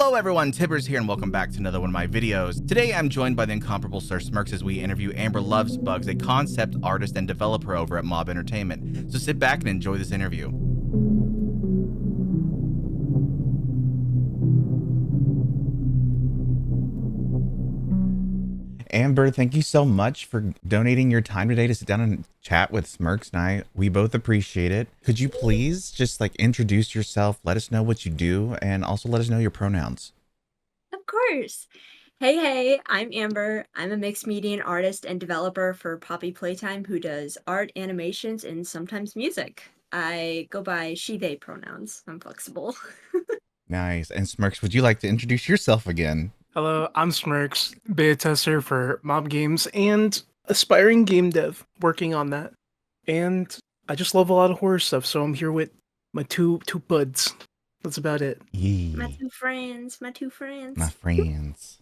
Hello everyone, Tibbers here and welcome back to another one of my videos. Today I'm joined by the incomparable SirSmirkz as we interview Amberluvsbugs, a concept artist and developer over at Mob Entertainment. So sit back and enjoy this interview. Amber, thank you so much for donating your time today to sit down and chat with Smirkz and I. We both appreciate it. Could you please just introduce yourself, let us know what you do, and also let us know your pronouns? Of course. Hey, I'm Amber. I'm a mixed media artist and developer for Poppy Playtime who does art, animations, and sometimes music. I go by she, they pronouns. I'm flexible. Nice. And Smirkz, would you like to introduce yourself again? Hello, I'm SirSmirkz, beta tester for Mob Games and aspiring game dev, working on that. And I just love a lot of horror stuff, so I'm here with my two buds. That's about it. Yee. My two friends. My friends.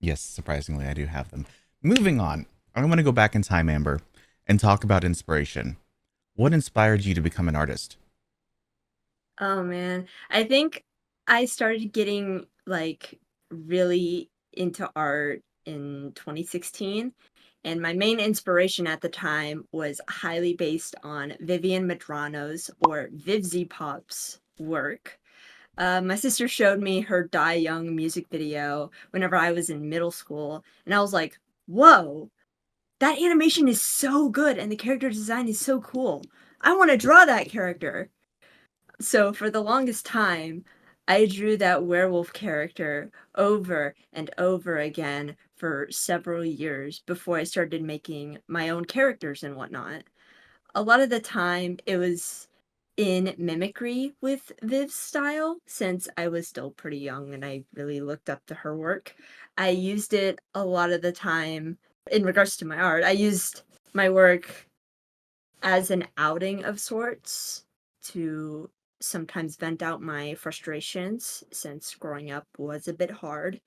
Yes, surprisingly, I do have them. Moving on, I'm going to go back in time, Amber, and talk about inspiration. What inspired you to become an artist? Oh man. I think I started getting really into art in 2016. And my main inspiration at the time was highly based on Vivian Madrano's or Vivziepop's work. My sister showed me her Die Young music video whenever I was in middle school, and I was like, whoa, that animation is so good and the character design is so cool. I want to draw that character. So for the longest time, I drew that werewolf character over and over again for several years before I started making my own characters and whatnot. A lot of the time, it was in mimicry with Viv's style, since I was still pretty young and I really looked up to her work. I used it a lot of the time in regards to my art. I used my work as an outing of sorts to sometimes vent out my frustrations, since growing up was a bit hard.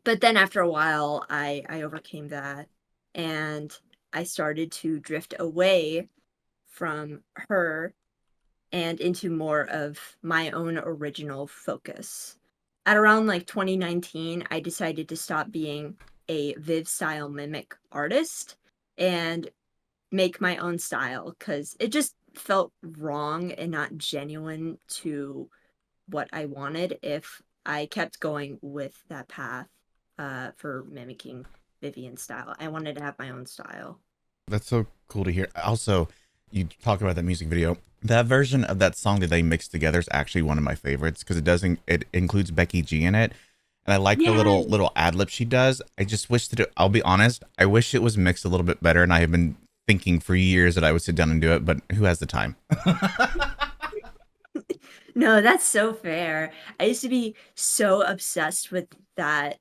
But then after a while, I overcame that and I started to drift away from her and into more of my own original focus. At around 2019, I decided to stop being a Viv style mimic artist and make my own style because it just felt wrong and not genuine to what I wanted if I kept going with that path for mimicking Vivian's style. I wanted to have my own style. That's so cool to hear. Also, you talk about that music video. That version of that song that they mixed together is actually one of my favorites because it includes Becky G in it. And I like the Yes. little ad lib she does. I just wish that I'll be honest, I wish it was mixed a little bit better, and I have been thinking for years that I would sit down and do it, but who has the time? No, that's so fair. I used to be so obsessed with that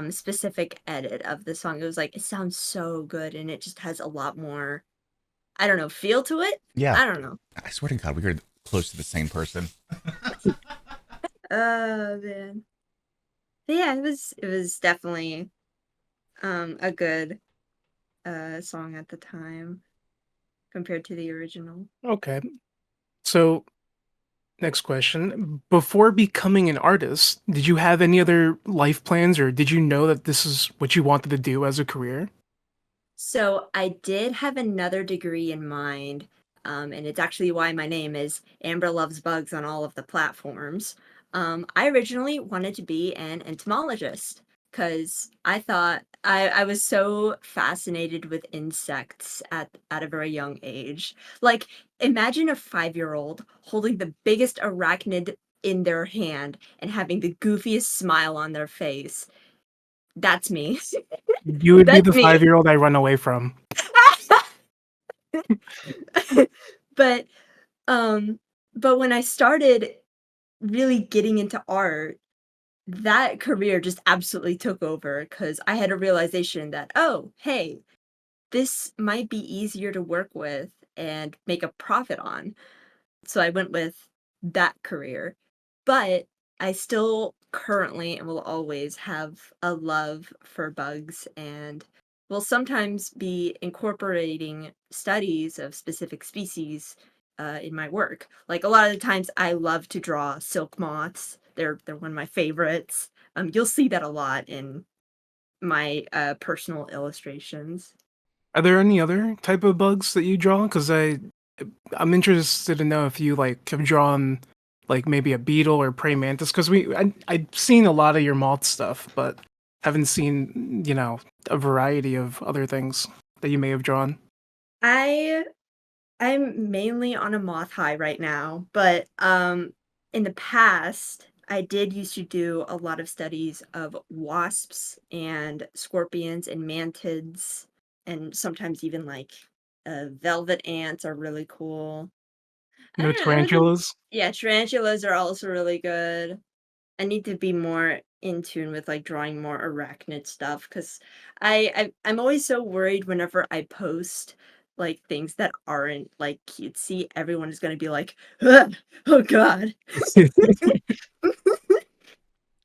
specific edit of the song. It was like it sounds so good and it just has a lot more, I don't know, feel to it. Yeah, I don't know. I swear to God, we are close to the same person. Oh man. But yeah, it was definitely a good song at the time compared to the original. Okay. So, next question. Before becoming an artist, did you have any other life plans or did you know that this is what you wanted to do as a career? So I did have another degree in mind, and it's actually why my name is Amberluvsbugs on all of the platforms. I originally wanted to be an entomologist because I thought I was so fascinated with insects at a very young age. Like, imagine a 5-year-old holding the biggest arachnid in their hand and having the goofiest smile on their face. That's me. You would be That's the me. 5-year-old I run away from. But um but when I started really getting into art, that career just absolutely took over because I had a realization that, oh, hey, this might be easier to work with and make a profit on. So I went with that career. But I still currently and will always have a love for bugs and will sometimes be incorporating studies of specific species in my work. Like a lot of the times I love to draw silk moths They're one of my favorites. You'll see that a lot in my personal illustrations. Are there any other type of bugs that you draw? Because I'm interested to know if you like have drawn like maybe a beetle or praying mantis. Because I've seen a lot of your moth stuff, but haven't seen a variety of other things that you may have drawn. I'm mainly on a moth high right now, but in the past I did used to do a lot of studies of wasps and scorpions and mantids, and sometimes even like velvet ants are really cool. I No don't know. tarantulas. Yeah, tarantulas are also really good. I need to be more in tune with like drawing more arachnid stuff because I'm always so worried whenever I post like things that aren't like cutesy. Everyone is gonna be like, "Ugh, oh god."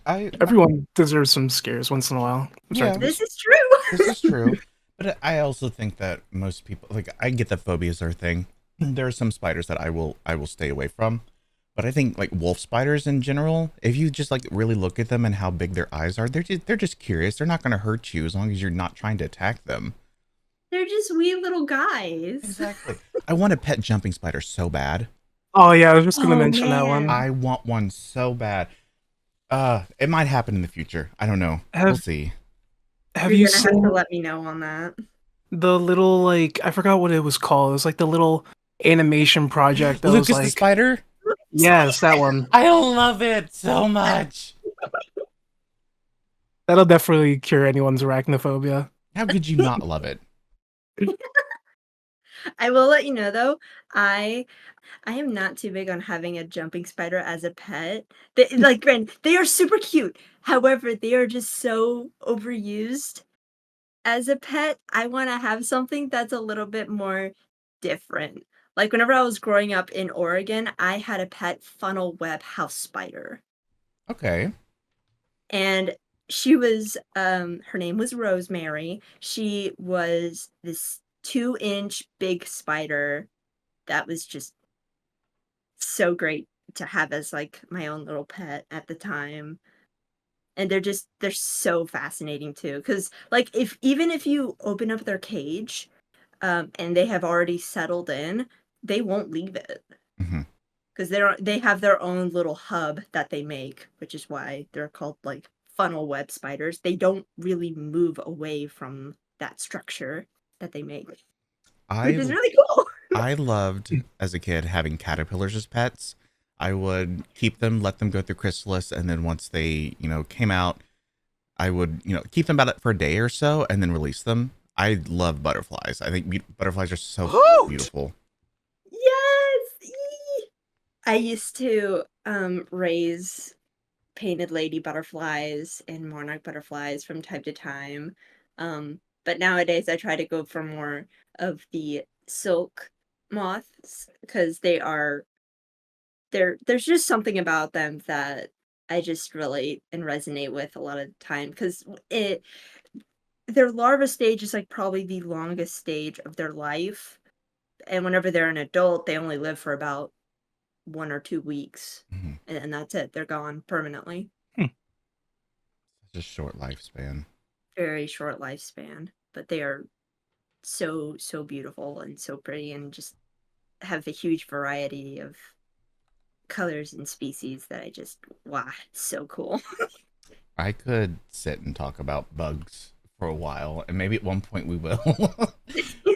I Everyone deserves some scares once in a while. I'm sorry, Yeah. Thomas. This is true. This is true, but I also think that most people, like, I get that phobias are a thing. There are some spiders that I will stay away from, but I think like wolf spiders in general, if you just like really look at them and how big their eyes are, they're just curious. They're not going to hurt you as long as you're not trying to attack them. They're just wee little guys. Exactly. I want a pet jumping spider so bad. Oh yeah, I was just gonna Oh mention that one. man. I want one so bad. It might happen in the future. I don't know. We'll Have see. Have You're you gonna have seen to let me know on that. the little like I forgot what it was called. It was like the little animation project that was Lucas the like spider? yes, that one. I love it so much. That'll definitely cure anyone's arachnophobia. How could you not love it? I will let you know though. I am not too big on having a jumping spider as a pet. Like, granted, they are super cute. However, they are just so overused. As a pet, I want to have something that's a little bit more different. Like, whenever I was growing up in Oregon, I had a pet funnel web house spider. Okay. And she was, her name was Rosemary. She was this 2-inch big spider that was just so great to have as like my own little pet at the time. And they're so fascinating too cuz like if even if you open up their cage and they have already settled in, they won't leave it hmm cuz they have their own little hub that they make, which is why they're called like funnel web spiders. They don't really move away from that structure that they make, which I is really cool. I loved as a kid having caterpillars as pets. I would keep them, let them go through chrysalis, and then once they, came out, I would, keep them about it for a day or so and then release them. I love butterflies. I think butterflies are so beautiful. Yes. I used to raise painted lady butterflies and monarch butterflies from time to time. But nowadays I try to go for more of the silk moths because there's just something about them that I just relate and resonate with a lot of the time because it their larva stage is like probably the longest stage of their life. And whenever they're an adult, they only live for about 1 or 2 weeks, Mhm. and that's it. They're gone permanently. Hmm. Such a short lifespan. Very short lifespan, but they are so beautiful and so pretty, and just have a huge variety of colors and species that I just wow, it's so cool. I could sit and talk about bugs for a while, and maybe at one point we will.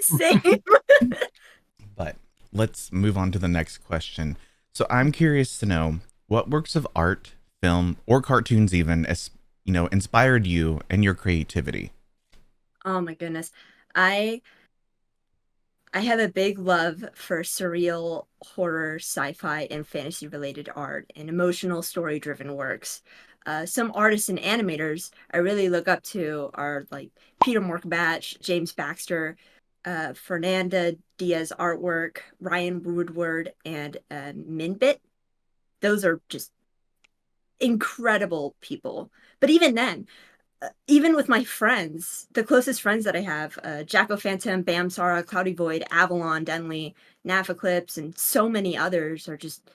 Same. But let's move on to the next question. So I'm curious to know what works of art, film, or cartoons even, as inspired you and your creativity. Oh my goodness. I I have a big love for surreal horror, sci-fi, and fantasy-related art and emotional story-driven works. Some artists and animators I really look up to are like Peter Morkbatch, James Baxter, Fernanda Diaz artwork, Ryan Woodward, and Minbit. Those are just incredible people. But even then, even with my friends, the closest friends that I have, Jacko Phantom, Bam Sara, Cloudy Void, Avalon, Denley, Naf Eclipse, and so many others are just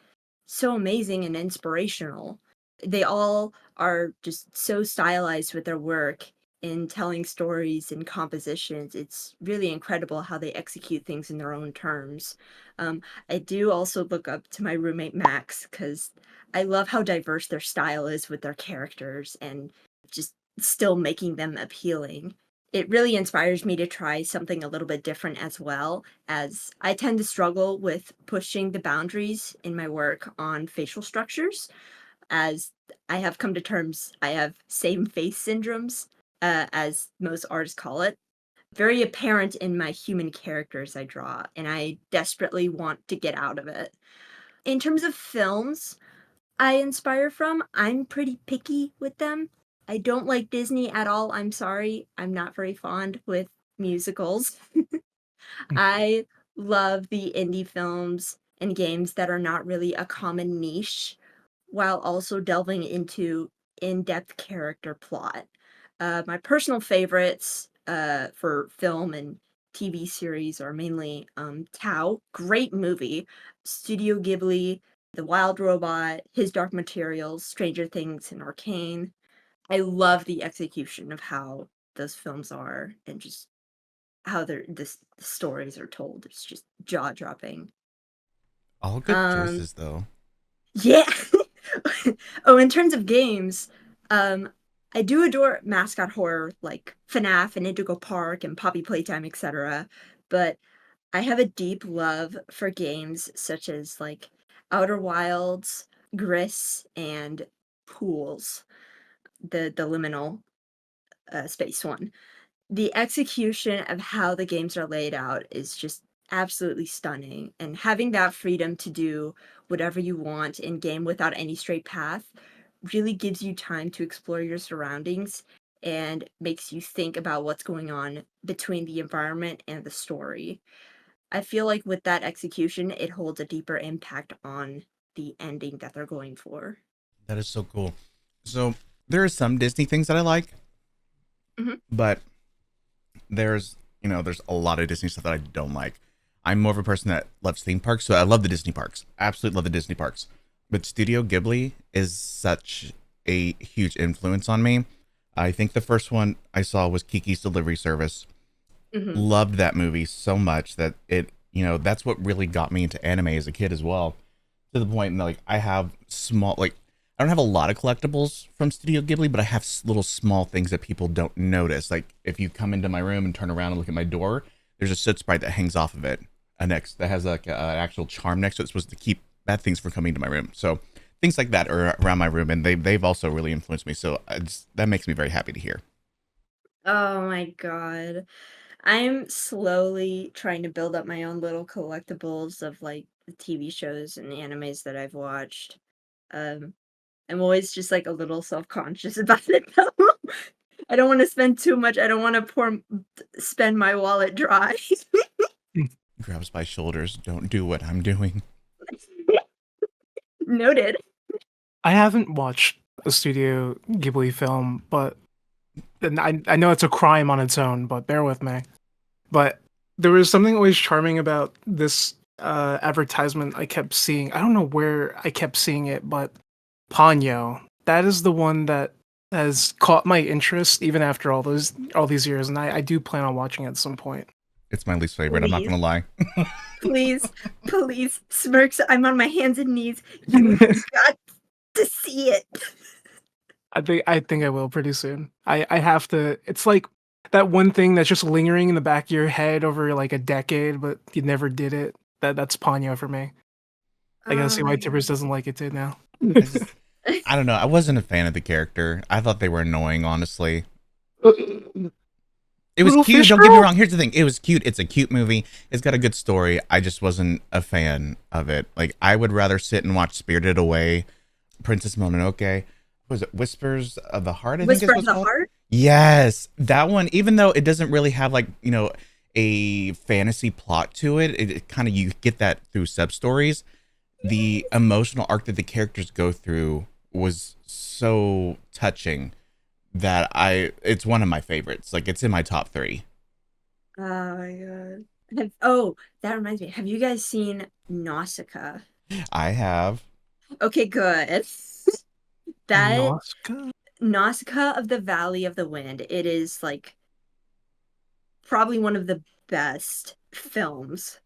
so amazing and inspirational. they all are just so stylized with their work in telling stories and compositions. It's really incredible how they execute things in their own terms. I do also look up to my roommate Max because I love how diverse their style is with their characters and just still making them appealing. It really inspires me to try something a little bit different as well, as I tend to struggle with pushing the boundaries in my work on facial structures, as I have come to terms, I have same face syndromes, as most artists call it, very apparent in my human characters I draw, and I desperately want to get out of it. In terms of films I inspire from, I'm pretty picky with them. I don't like Disney at all. I'm sorry. I'm not very fond with musicals. I love the indie films and games that are not really a common niche, while also delving into in-depth character plot. My personal favorites for film and TV series are mainly Tao, great movie, Studio Ghibli, The Wild Robot, His Dark Materials, Stranger Things, and Arcane. I love the execution of how those films are and just how the stories are told. It's just jaw-dropping. All good Um, choices, though. yeah. Oh, in terms of games, um, I do adore mascot horror like FNAF and Indigo Park and Poppy Playtime, etc. But I have a deep love for games such as like Outer Wilds, Gris, and Pools, the liminal space one. The execution of how the games are laid out is just absolutely stunning, and having that freedom to do whatever you want in game without any straight path really gives you time to explore your surroundings and makes you think about what's going on between the environment and the story. I feel like with that execution, it holds a deeper impact on the ending that they're going for. That is so cool. So there are some Disney things that I like, Mhm. but there's a lot of Disney stuff that I don't like. I'm more of a person that loves theme parks, so I love the Disney parks. Absolutely love the Disney parks. But Studio Ghibli is such a huge influence on me. I think the first one I saw was Kiki's Delivery Service. Mhm. Loved that movie so much that that's what really got me into anime as a kid as well. To the point that, like, I have small, like, I don't have a lot of collectibles from Studio Ghibli, but I have little small things that people don't notice. Like, if you come into my room and turn around and look at my door, there's a soot sprite that hangs off of it. Next that has like an actual charm next to it, supposed to keep bad things from coming to my room. So things like that are around my room, and they've also really influenced me. So that makes me very happy to hear. Oh my god. I'm slowly trying to build up my own little collectibles of like the TV shows and animes that I've watched. Um, I'm always just like a little self-conscious about it though. I don't want to spend too much. I don't want to spend my wallet dry. Grabs my shoulders. Don't do what I'm doing. Noted. I haven't watched a Studio Ghibli film, but and I know it's a crime on its own, but bear with me. But there was something always charming about this advertisement I kept seeing. I don't know where I kept seeing it, but Ponyo. That is the one that has caught my interest even after all these years, and I do plan on watching it at some point. It's my least favorite. I'm not Please, gonna lie. please, please, Smirks. I'm on my hands and knees. You got to see it. I think I will pretty soon. I have to. It's like that one thing that's just lingering in the back of your head over like a decade, but you never did it. That's Ponyo for me. I gotta Oh see why my Tibbers god. doesn't like it too now. I just I don't know. I wasn't a fan of the character. I thought they were annoying, honestly. It was Little cute. fish Don't get me girl. wrong. Here's the thing. It was cute. It's a cute movie. It's got a good story. I just wasn't a fan of it. Like, I would rather sit and watch Spirited Away, Princess Mononoke. Was it Whispers of the Heart? I think is Whisper what of it's the called. Heart? Yes, that one. Even though it doesn't really have, like, a fantasy plot to it, it kind of, you get that through sub stories. The emotional arc that the characters go through was so touching that it's one of my favorites. Like, it's in my top 3. Oh my god. Oh, that reminds me. Have you guys seen Nausicaa? I have. Okay, good. That Nausicaa? Nausicaa of the Valley of the Wind, it is like probably one of the best films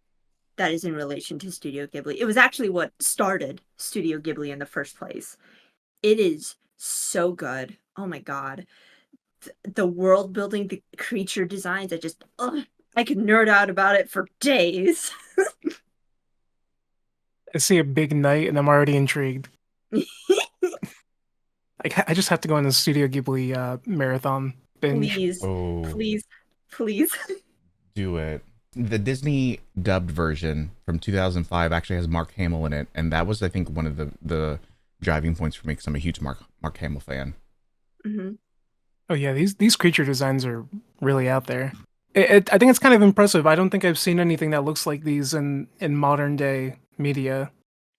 that is in relation to Studio Ghibli. It was actually what started Studio Ghibli in the first place. It is so good. Oh my god. The world building, the creature designs, I could nerd out about it for days. I see a big night and I'm already intrigued. I just have to go on the Studio Ghibli marathon binge. Please, Oh, please, please. do it. The Disney dubbed version from 2005 actually has Mark Hamill in it, and that was, I think, one of the driving points for me because I'm a huge Mark Hamill fan. Hmm. Oh yeah, these creature designs are really out there. I think it's kind of impressive. I don't think I've seen anything that looks like these in modern day media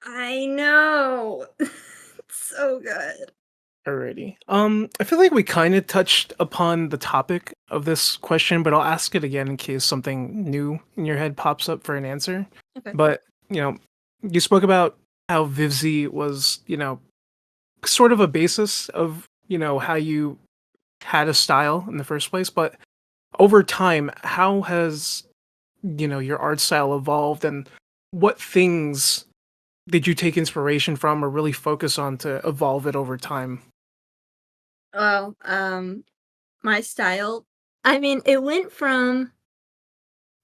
I know. It's so good. already. I feel like we kind of touched upon the topic of this question, but I'll ask it again in case something new in your head pops up for an answer. Okay. But, you spoke about how Vivzi was, sort of a basis of, how you had a style in the first place, but over time, how has your art style evolved, and what things did you take inspiration from or really focus on to evolve it over time? Well, my style, I mean, it went from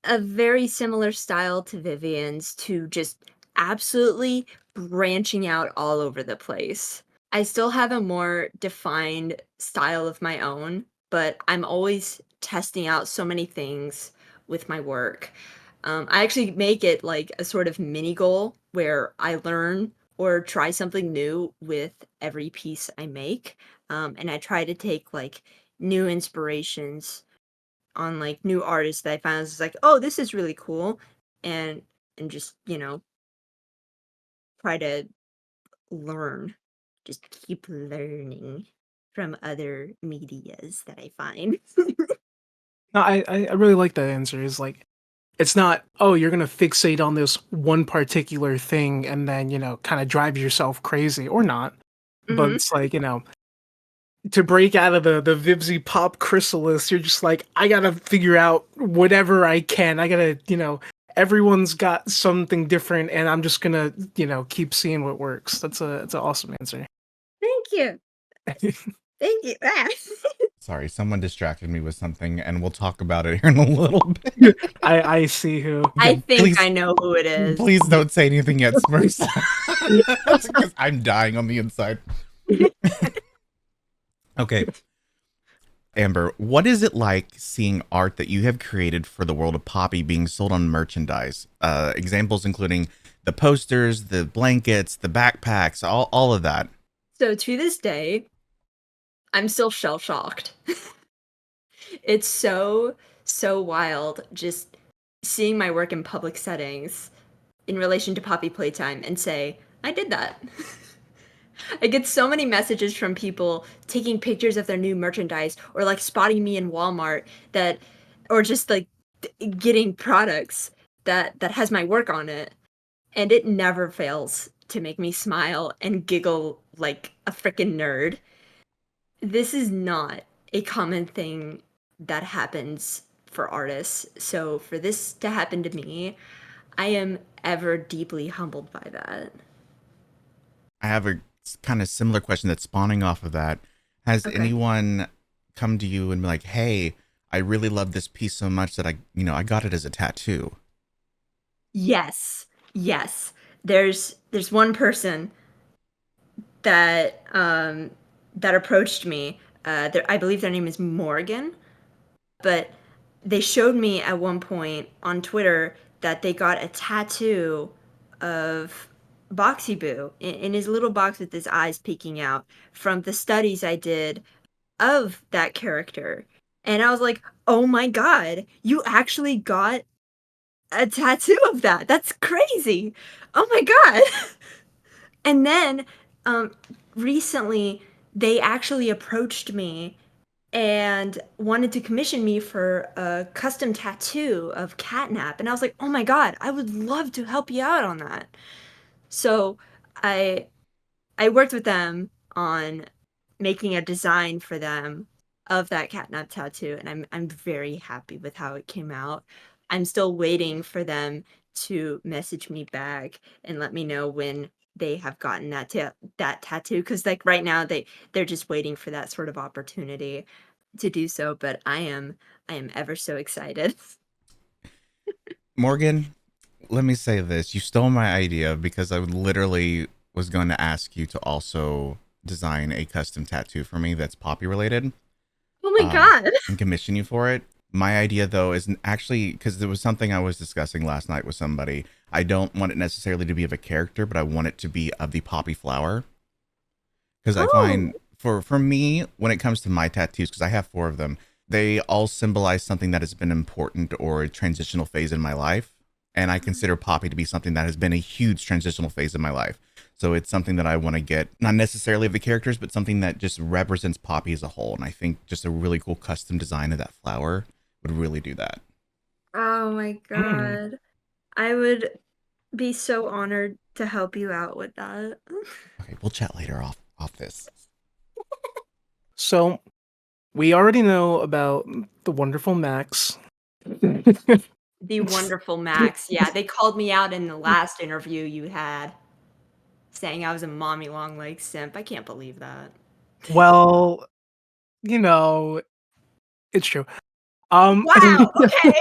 a very similar style to Vivian's to just absolutely branching out all over the place. I still have a more defined style of my own, but I'm always testing out so many things with my work. I actually make it like a sort of mini goal where I learn or try something new with every piece I make. And I try to take like new inspirations on like new artists that I found is like, oh, this is really cool, and just try to learn, just keep learning from other medias that I find. No, I really like that answer. Is like, it's not, oh, you're gonna fixate on this one particular thing and then kind of drive yourself crazy or not, but Hmm. it's like to break out of the Vivziepop chrysalis, you're just like, I gotta figure out whatever I can. I gotta, everyone's got something different, and I'm just gonna, keep seeing what works. That's an awesome answer. Thank you, thank you. Ah. Sorry, someone distracted me with something, and we'll talk about it here in a little bit. I see who. I think Please, I know who it is. please don't say anything yet, Smurfs. Because I'm dying on the inside. Okay, Amber, what is it like seeing art that you have created for the world of Poppy being sold on merchandise? Examples including the posters, the blankets, the backpacks, all of that. So to this day, I'm still shell shocked. It's so wild just seeing my work in public settings in relation to Poppy Playtime and say, I did that. I get so many messages from people taking pictures of their new merchandise or like spotting me in Walmart that or just like getting products that has my work on it, and it never fails to make me smile and giggle like a freaking nerd. This is not a common thing that happens for artists. So for this to happen to me, I am ever deeply humbled by that. I have a kind of similar question that's spawning off of that. Has Okay. anyone come to you and be like, "Hey, I really love this piece so much that I got it as a tattoo." Yes. Yes. There's one person that that approached me. I believe their name is Morgan, but they showed me at one point on Twitter that they got a tattoo of Boxy Boo in his little box with his eyes peeking out from the studies I did of that character. And I was like, oh my god, you actually got a tattoo of that. That's crazy. Oh my god. And then um, recently, they actually approached me and wanted to commission me for a custom tattoo of Catnap. And I was like, oh my god, I would love to help you out on that. So I I worked with them on making a design for them of that catnap tattoo, and I'm very happy with how it came out. I'm still waiting for them to message me back and let me know when they have gotten that tattoo, because like right now they're just waiting for that sort of opportunity to do so, but I am ever so excited. Morgan, let me say this. You stole my idea because I literally was going to ask you to also design a custom tattoo for me that's Poppy related, Oh my god. and commission you for it. My idea though is actually because there was something I was discussing last night with somebody. I don't want it necessarily to be of a character, but I want it to be of the poppy flower. Because I Oh. find for me, when it comes to my tattoos, because I have 4 of them, they all symbolize something that has been important or a transitional phase in my life. And I consider Poppy to be something that has been a huge transitional phase in my life. So it's something that I want to get, not necessarily of the characters, but something that just represents Poppy as a whole. And I think just a really cool custom design of that flower would really do that. Oh my Mm. god. I would be so honored to help you out with that. Okay, we'll chat later off this. So we already know about the wonderful Max. The wonderful Max. Yeah, they called me out in the last interview you had, saying I was a mommy long leg simp. I can't believe that. Well, you know, it's true. Um, Wow, okay.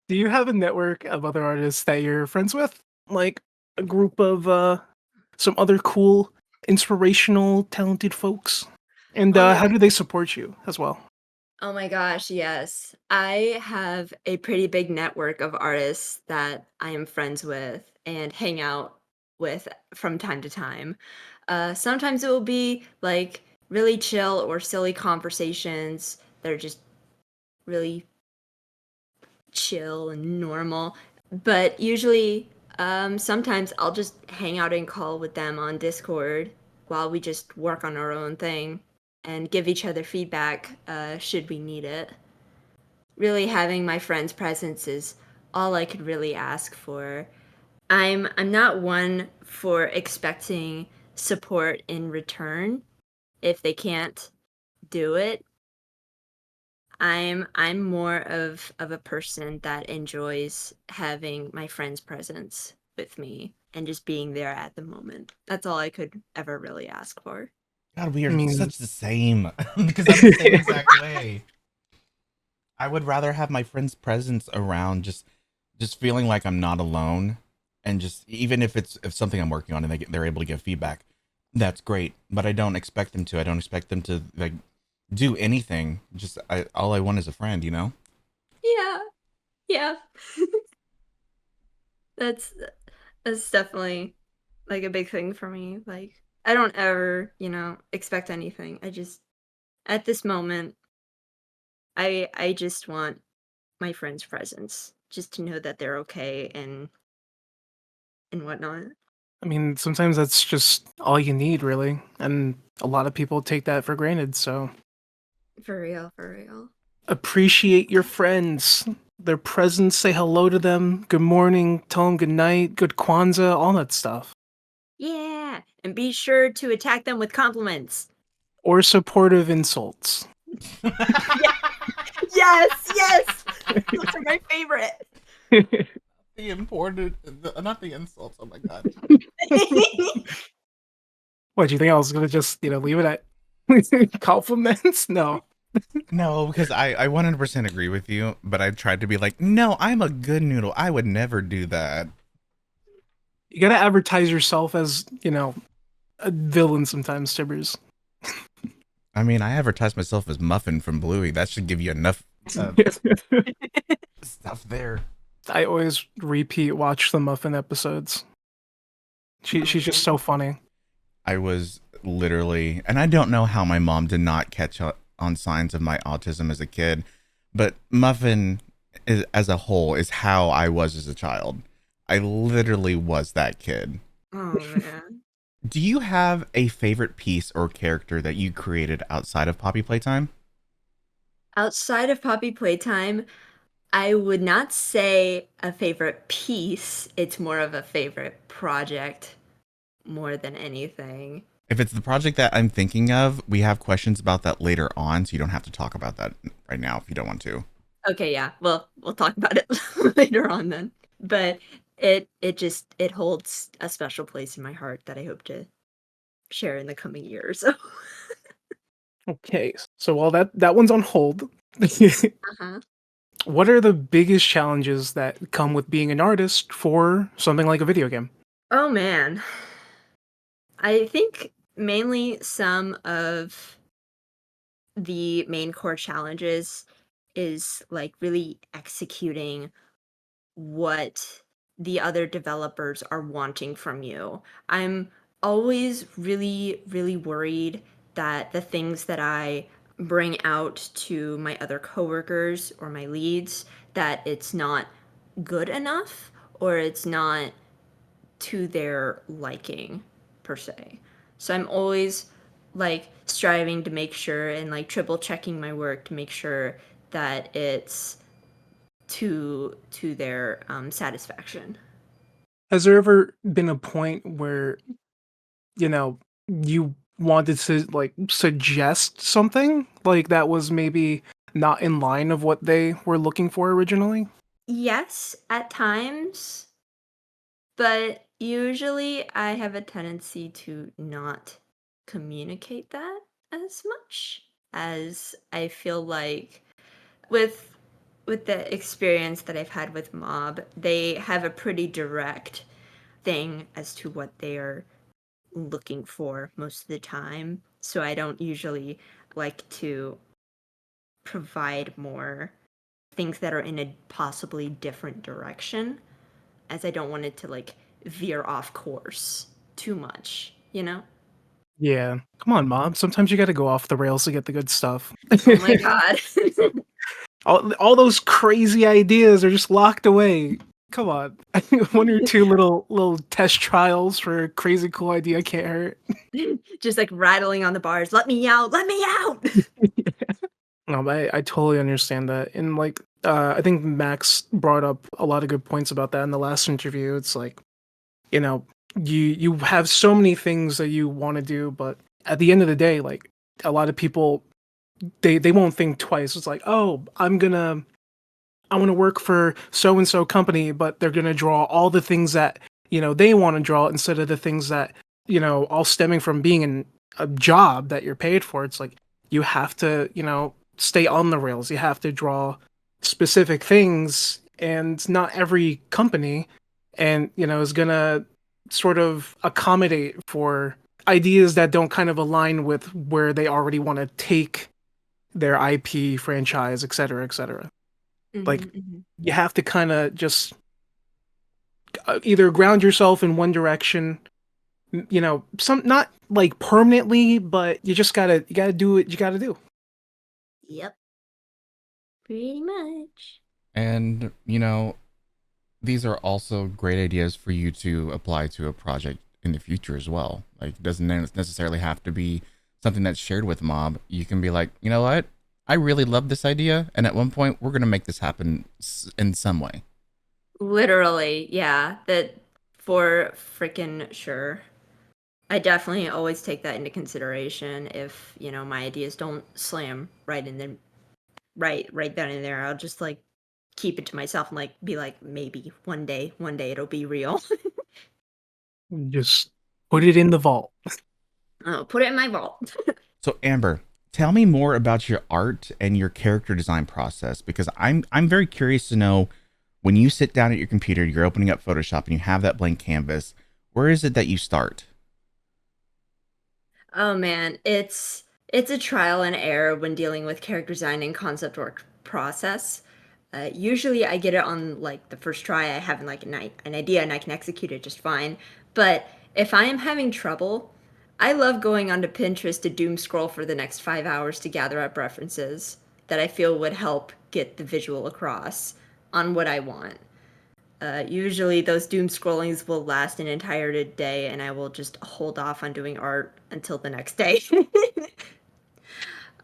do you have a network of other artists that you're friends with? Like a group of some other cool, inspirational, talented folks? And Oh my how do they support you as well? Oh my gosh, yes. I have a pretty big network of artists that I am friends with and hang out with from time to time. Sometimes it will be like really chill or silly conversations that are just really chill and normal. But usually, sometimes I'll just hang out and call with them on Discord while we just work on our own thing and give each other feedback should we need it. Really having my friend's presence is all I could really ask for. I'm not one for expecting support in return if they can't do it. I'm more of a person that enjoys having my friend's presence with me and just being there at the moment. That's all I could ever really ask for. God, we I are mean, such the same because I'm the same exact way. I would rather have my friend's presence around, just feeling like I'm not alone, and just even if it's if something I'm working on and they're able to give feedback, that's great. But I don't expect them to. I don't expect them to like do anything. Just all I want is a friend, you know. Yeah. Yeah. That's that's definitely like a big thing for me. Like I don't ever, expect anything. I just at this moment, I just want my friend's presence, just to know that they're okay and whatnot. I mean, sometimes that's just all you need, really, and a lot of people take that for granted. So For real, for real. appreciate your friends, their presence, say hello to them, good morning, tell them good night, good Kwanzaa, all that stuff. Yeah, and be sure to attack them with compliments. Or supportive insults. Yeah. Yes, yes. Those are my favorite. The important, not the insults. Oh my god. What, do you think I was gonna just, leave it at compliments? No. No, because I 100% agree with you, but I tried to be like, no, I'm a good noodle. I would never do that. You gotta advertise yourself as, a villain sometimes, Tibbers. I mean, I advertised myself as Muffin from Bluey. That should give you enough uh, stuff there. I always repeat watch the Muffin episodes. She's just so funny. I was literally, and I don't know how my mom did not catch on signs of my autism as a kid, but Muffin is, as a whole is how I was as a child. I literally was that kid. Oh man. Do you have a favorite piece or character that you created outside of Poppy Playtime? Outside of Poppy Playtime, I would not say a favorite piece. It's more of a favorite project more than anything. If it's the project that I'm thinking of, we have questions about that later on, so you don't have to talk about that right now if you don't want to. Okay, yeah. Well, we'll talk about it later on then. But it holds a special place in my heart that I hope to share in the coming years. Okay, so while that one's on hold, Uh-huh. what are the biggest challenges that come with being an artist for something like a video game? Oh man. I think mainly some of the main core challenges is like really executing what the other developers are wanting from you. I'm always really, really worried that the things that I bring out to my other coworkers or my leads, that it's not good enough or it's not to their liking per se. So I'm always like striving to make sure and like triple checking my work to make sure that it's to their satisfaction. Has there ever been a point where, you know, you wanted to like suggest something like that was maybe not in line of what they were looking for originally? Yes, at times, but usually I have a tendency to not communicate that as much, as I feel like with the experience that I've had with Mob, they have a pretty direct thing as to what they are looking for most of the time. So I don't usually like to provide more things that are in a possibly different direction, as I don't want it to like veer off course too much, you know? Yeah. Come on, mom. Sometimes you got to go off the rails to get the good stuff. Oh my god. all those crazy ideas are just locked away. Come on. One or two little test trials for a crazy cool idea can't hurt. Just like rattling on the bars, let me out, let me out. No, but I totally understand that. And like I think Max brought up a lot of good points about that in the last interview. It's like, you know, you have so many things that you want to do, but at the end of the day, like a lot of people they won't think twice. It's like, oh, I want to work for so and so company, but they're gonna draw all the things that they want to draw instead of the things that all stemming from being in a job that you're paid for. It's like you have to stay on the rails. You have to draw specific things, and not every company and is gonna sort of accommodate for ideas that don't kind of align with where they already want to take their IP franchise, et cetera, et cetera. Like you have to kind of just either ground yourself in one direction, some not like permanently, but you gotta do what you gotta do. Yep, pretty much. And, these are also great ideas for you to apply to a project in the future as well. Like, it doesn't necessarily have to be something that's shared with Mob. You can be like, you know what? I really love this idea, and at one point, we're going to make this happen in some way. Literally, yeah, that for freaking sure. I definitely always take that into consideration. If my ideas don't slam right then and there, I'll just like keep it to myself and like be like, maybe one day it'll be real. Just put it in the vault. Oh, put it in my vault. So, Amber, tell me more about your art and your character design process, because I'm very curious to know, when you sit down at your computer, you're opening up Photoshop and you have that blank canvas, where is it that you start? Oh man, it's a trial and error when dealing with character design and concept work process. Usually, I get it on like the first try. I have like an idea and I can execute it just fine. But if I am having trouble, I love going onto Pinterest to doom scroll for the next 5 hours to gather up references that I feel would help get the visual across on what I want. Usually, those doom scrollings will last an entire day, and I will just hold off on doing art until the next day.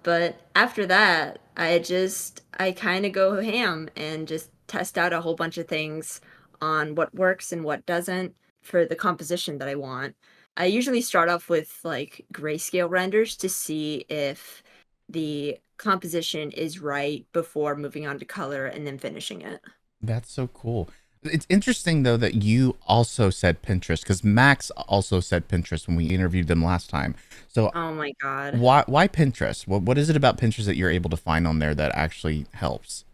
But after that, I kind of go ham and just test out a whole bunch of things on what works and what doesn't for the composition that I want. I usually start off with like grayscale renders to see if the composition is right before moving on to color and then finishing it. That's so cool. It's interesting though that you also said Pinterest because Max also said Pinterest when we interviewed them last time. So Oh my god. why Pinterest? What is it about Pinterest that you're able to find on there that actually helps?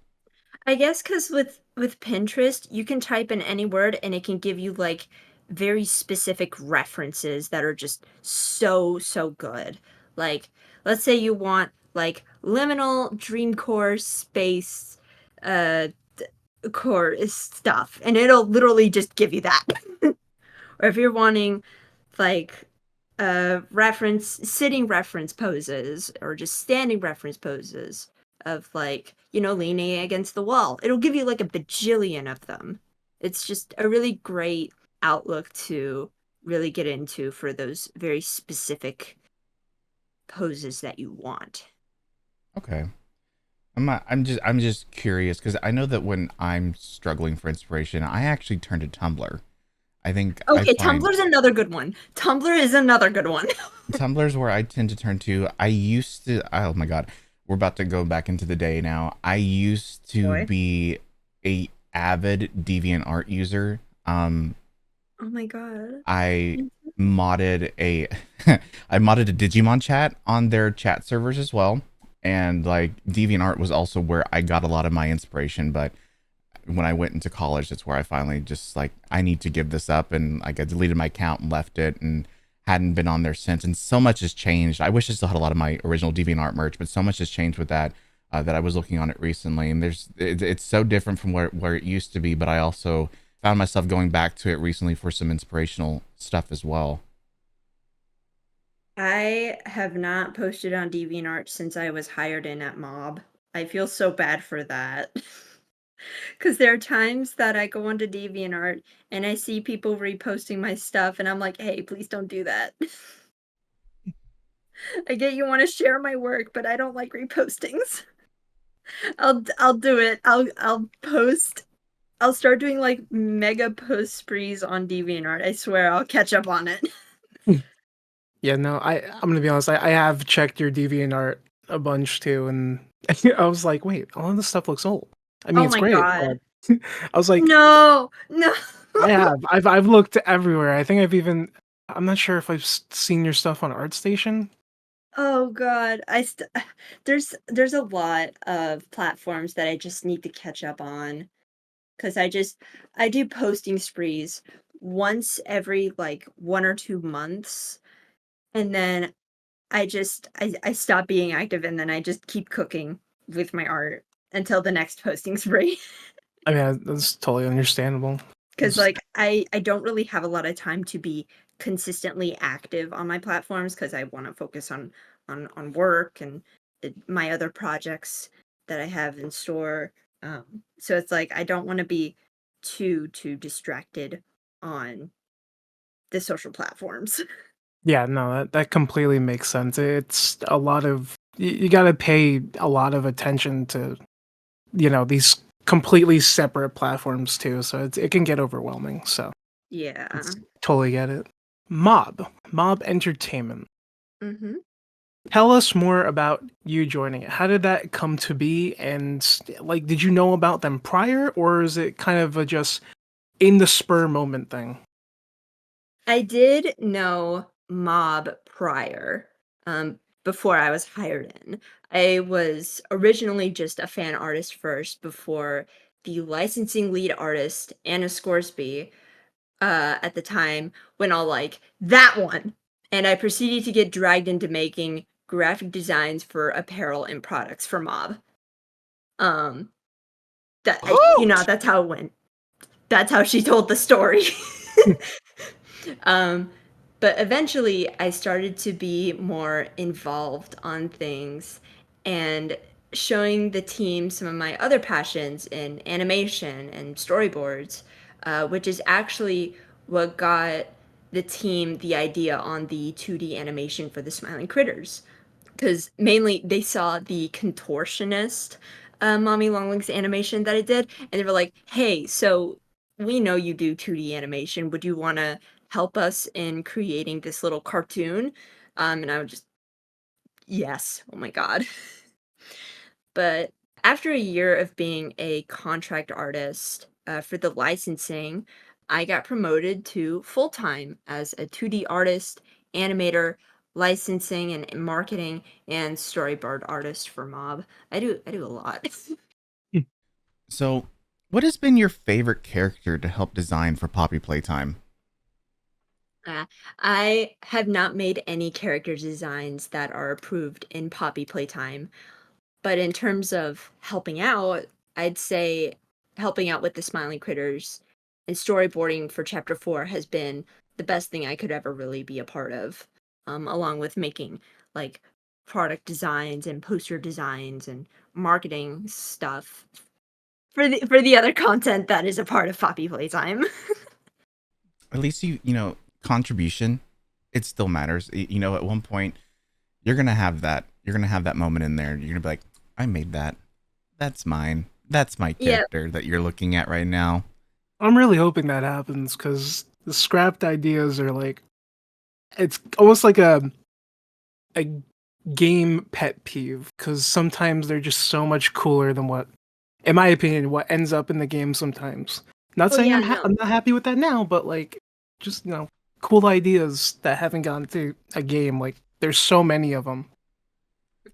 I guess because with Pinterest, you can type in any word and it can give you like very specific references that are just so good. Like, let's say you want like liminal dream core space uh core stuff, and it'll literally just give you that. Or if you're wanting like reference sitting reference poses or just standing reference poses of like, you know, leaning against the wall, it'll give you like a bajillion of them. It's just a really great outlook to really get into for those very specific poses that you want. Okay. I'm just curious because I know that when I'm struggling for inspiration, I actually turn to Tumblr. I think I Okay, find Tumblr's another good one. Tumblr is another good one. Tumblr's where I tend to turn to. I used to, oh my God, we're about to go back into the day now. I used to Boy. be a avid DeviantArt user. Oh my god. I modded a, I modded a Digimon chat on their chat servers as well. And like DeviantArt was also where I got a lot of my inspiration. But when I went into college, that's where I finally just like, I need to give this up. And like I deleted my account and left it and hadn't been on there since. And so much has changed. I wish I still had a lot of my original DeviantArt merch, but so much has changed with that that I was looking on it recently. And it's so different from where it used to be. But I also found myself going back to it recently for some inspirational stuff as well. I have not posted on DeviantArt since I was hired in at Mob. I feel so bad for that. Because there are times that I go onto DeviantArt and I see people reposting my stuff, and I'm like, hey, please don't do that. I get you want to share my work, but I don't like repostings. I'll do it. I'll post. I'll start doing like mega post sprees on DeviantArt. I swear I'll catch up on it. Yeah, no, I'm gonna be honest. I have checked your DeviantArt a bunch too, and I was like, wait, all of this stuff looks old. I mean, Oh it's my great, god. but I was like, No, no. I have. I've looked everywhere. I think I've even. I'm not sure if I've seen your stuff on ArtStation. Oh god, there's a lot of platforms that I just need to catch up on because I do posting sprees once every like 1 or 2 months, and then I stop being active, and then I just keep cooking with my art until the next posting spree. I mean, that's totally understandable. Because It's- like I don't really have a lot of time to be consistently active on my platforms because I want to focus on work and my other projects that I have in store. So it's like I don't want to be too distracted on the social platforms. yeah, no, that completely makes sense. It's a lot of you got to pay a lot of attention to these completely separate platforms too. So it can get overwhelming. So Yeah. totally get it. Mob Entertainment. Hmm. Tell us more about you joining it. How did that come to be? And like, did you know about them prior, or is it kind of a just in the spur moment thing? I did know Mob prior, before I was hired in. I was originally just a fan artist first before the licensing lead artist, Anna Scoresby, at the time went all like, that one! And I proceeded to get dragged into making graphic designs for apparel and products for Mob. Um, Hoot! that's how it went. That's how she told the story. Um, but eventually, I started to be more involved on things and showing the team some of my other passions in animation and storyboards, which is actually what got the team the idea on the 2D animation for the Smiling Critters. Because mainly they saw the contortionist Mommy Longlegs animation that I did, and they were like, hey, so we know you do 2D animation. Would you want to help us in creating this little cartoon. And I would just, yes, oh my God. But after a year of being a contract artist for the licensing, I got promoted to full time as a 2D artist, animator, licensing and marketing, and storyboard artist for Mob. I do a lot. So, what has been your favorite character to help design for Poppy Playtime? I have not made any character designs that are approved in Poppy Playtime. But in terms of helping out, I'd say helping out with the Smiling Critters and storyboarding for Chapter 4 has been the best thing I could ever really be a part of, along with making, like, product designs and poster designs and marketing stuff for the other content that is a part of Poppy Playtime. At least contribution, it still matters. At one point, you're gonna have that. You're gonna have that moment in there. You're gonna be like, I made that. That's mine. That's my Yeah. character that you're looking at right now. I'm really hoping that happens because the scrapped ideas are like, it's almost like a game pet peeve because sometimes they're just so much cooler than what, in my opinion, what ends up in the game sometimes. Not Oh saying yeah, no. I'm not happy with that now, but like just cool ideas that haven't gone through a game. Like there's so many of them.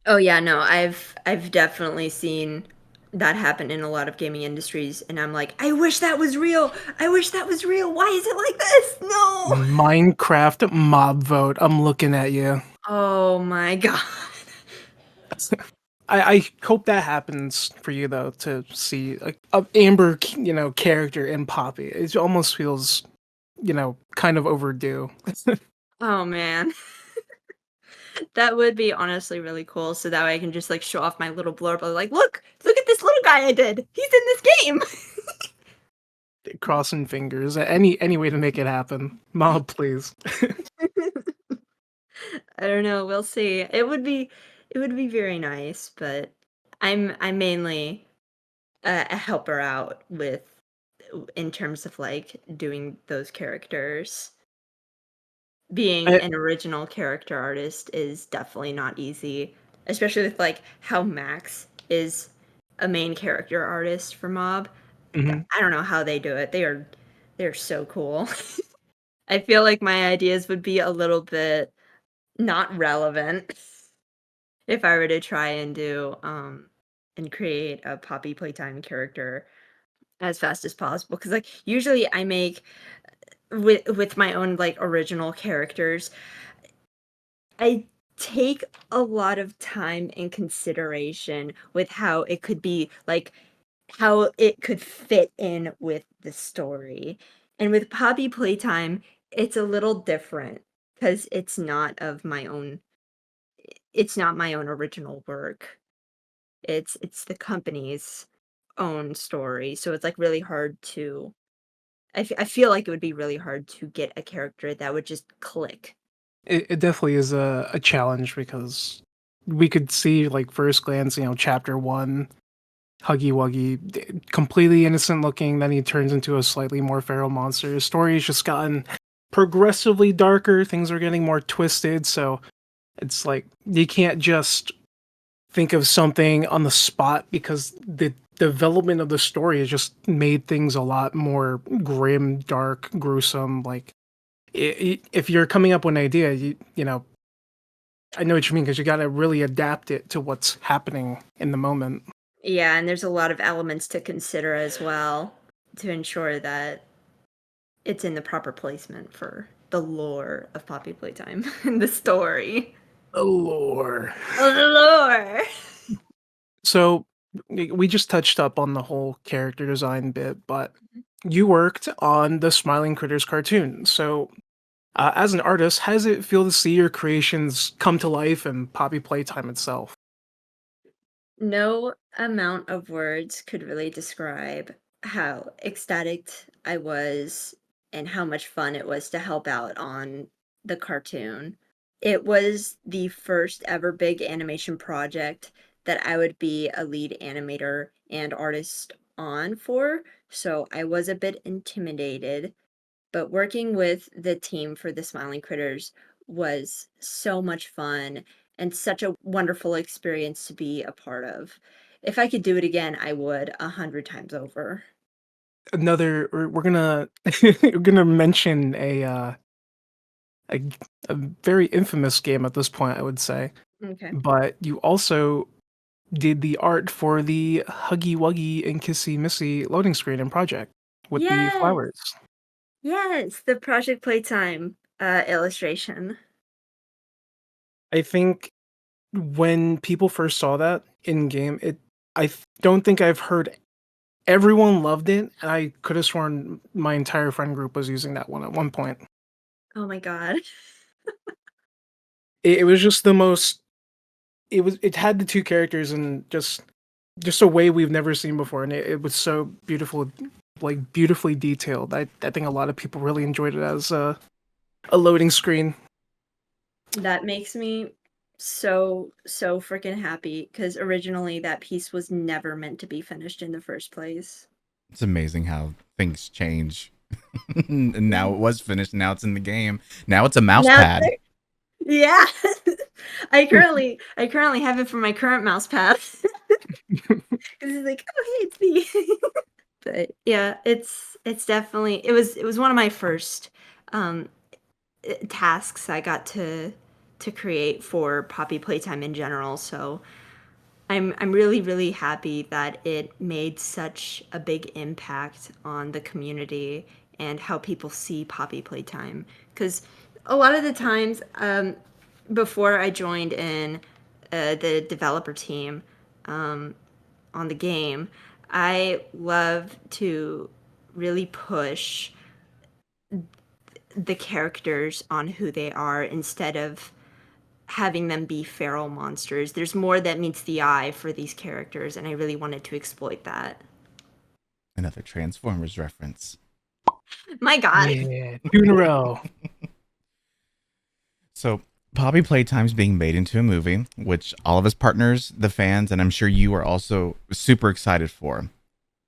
Oh yeah, no. I've definitely seen that happen in a lot of gaming industries, and I'm like, I wish that was real. I wish that was real. Why is it like this? No. Minecraft mob vote. I'm looking at you. Oh my God. I hope that happens for you though to see a Amber character in Poppy. It almost feels kind of overdue. Oh man. That would be honestly really cool. So that way I can just like show off my little blurb of like, look at this little guy I did. He's in this game. Crossing fingers. Any way to make it happen. Mob, please. I don't know. We'll see. It would be very nice, but I'm mainly a helper out with in terms of like doing those characters. Being I, an original character artist is definitely not easy, especially with like how Max is a main character artist for Mob. mhm. I don't know how they do it. They're so cool. I feel like my ideas would be a little bit not relevant if I were to try and do and create a Poppy Playtime character as fast as possible, because like usually I make with my own like original characters, I take a lot of time and consideration with how it could be like how it could fit in with the story. And with Poppy Playtime, it's a little different because it's not my own original work. It's the company's own story. So it's like really hard to I feel like it would be really hard to get a character that would just click. It definitely is a challenge because we could see like first glance, chapter one, Huggy Wuggy, completely innocent looking. Then he turns into a slightly more feral monster. His story's just gotten progressively darker. Things are getting more twisted. So it's like you can't just think of something on the spot because the development of the story has just made things a lot more grim, dark, gruesome. Like if you're coming up with an idea, I know what you mean because you got to really adapt it to what's happening in the moment. Yeah, and there's a lot of elements to consider as well to ensure that it's in the proper placement for the lore of Poppy Playtime and the story. The lore. Oh, the lore! So we just touched up on the whole character design bit, but you worked on the Smiling Critters cartoon. So as an artist, how does it feel to see your creations come to life in Poppy Playtime itself? No amount of words could really describe how ecstatic I was and how much fun it was to help out on the cartoon. It was the first ever big animation project that I would be a lead animator and artist on for, so I was a bit intimidated but working with the team for the Smiling Critters was so much fun and such a wonderful experience to be a part of. If I could do it again, I would 100 times over. We're gonna we're gonna mention a a very infamous game at this point, I would say. Okay. But you also did the art for the Huggy Wuggy and Kissy Missy loading screen and project with the Yes. flowers. Yes, the Project Playtime illustration. I think when people first saw that in game, don't think I've heard everyone loved it, and I could have sworn my entire friend group was using that one at one point. Oh my god. It was just the most. It had the two characters and just a way we've never seen before, and it was so beautiful, like beautifully detailed. I think a lot of people really enjoyed it as a loading screen. That makes me so freaking happy because originally that piece was never meant to be finished in the first place. It's amazing how things change. And now it was finished. Now it's in the game. Now it's a mouse Now pad. Yeah. I currently have it for my current mouse pad. Because it's like, oh hey, it's me. But yeah, it's definitely it was one of my first tasks I got to create for Poppy Playtime in general. So I'm really happy that it made such a big impact on the community and how people see Poppy Playtime. Because a lot of the times, before I joined in the developer team on the game, I love to really push the characters on who they are instead of having them be feral monsters. There's more that meets the eye for these characters, and I really wanted to exploit that. Another Transformers reference. My god. Yeah, 2 in a row. So Poppy Playtime's being made into a movie, which all of us partners, the fans, and I'm sure you are also super excited for.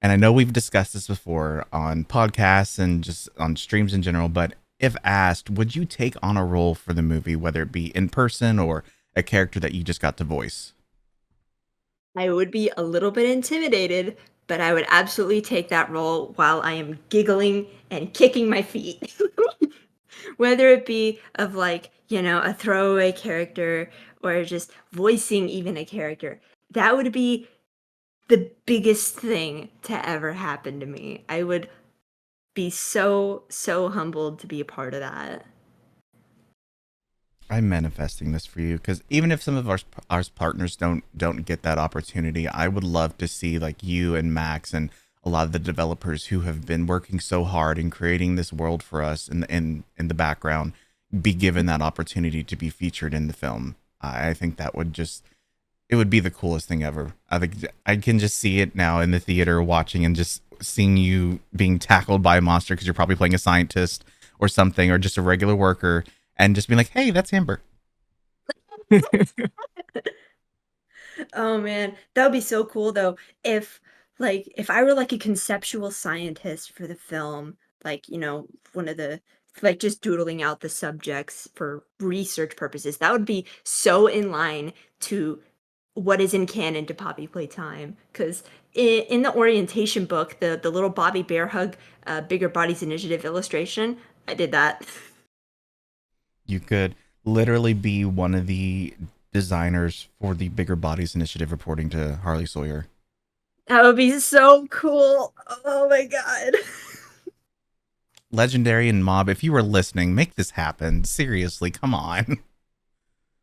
And I know we've discussed this before on podcasts and just on streams in general, but if asked, would you take on a role for the movie, whether it be in person or a character that you just got to voice? I would be a little bit intimidated, but I would absolutely take that role while I am giggling and kicking my feet. Whether it be of like, a throwaway character or just voicing even a character. That would be the biggest thing to ever happen to me. I would be so humbled to be a part of that. I'm manifesting this for you because even if some of our partners don't get that opportunity, I would love to see like you and Max and a lot of the developers who have been working so hard in creating this world for us in the background be given that opportunity to be featured in the film. I think that would it would be the coolest thing ever. I think I can just see it now in the theater watching and just seeing you being tackled by a monster because you're probably playing a scientist or something or just a regular worker and just being like, hey, that's Amber. Oh man, that would be so cool though if I were like a conceptual scientist for the film, like, one of the like just doodling out the subjects for research purposes. That would be so in line to what is in canon to Poppy Playtime. Because in the orientation book, the little Bobby Bear Hug Bigger Bodies Initiative illustration, I did that. You could literally be one of the designers for the Bigger Bodies Initiative reporting to Harley Sawyer. That would be so cool. Oh my god. Legendary and Mob, if you were listening, make this happen. Seriously, come on.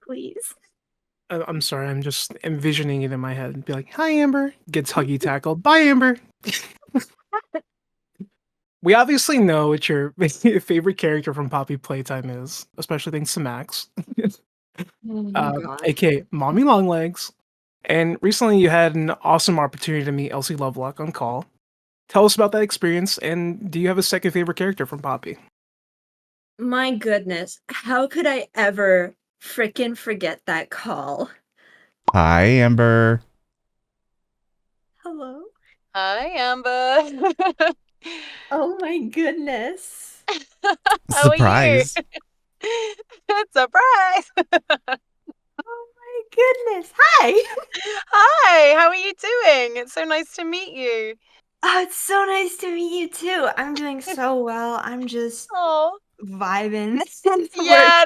Please. I'm sorry, I'm just envisioning it in my head and be like, hi, Amber. Gets huggy tackled. Bye, Amber. We obviously know what your favorite character from Poppy Playtime is, especially thanks to Max. Oh my god. aka Mommy Longlegs. And recently you had an awesome opportunity to meet Elsie Lovelock on call. Tell us about that experience, and do you have a second favorite character from Poppy? My goodness. How could I ever frickin' forget that call? Hi, Amber. Hello? Hi, Amber. Oh my goodness. How are you? Surprise. Surprise! Oh my goodness. Hi. Hi, how are you doing? It's so nice to meet you. Oh, it's so nice to meet you too. I'm doing so well. I'm just Oh, vibing. yeah.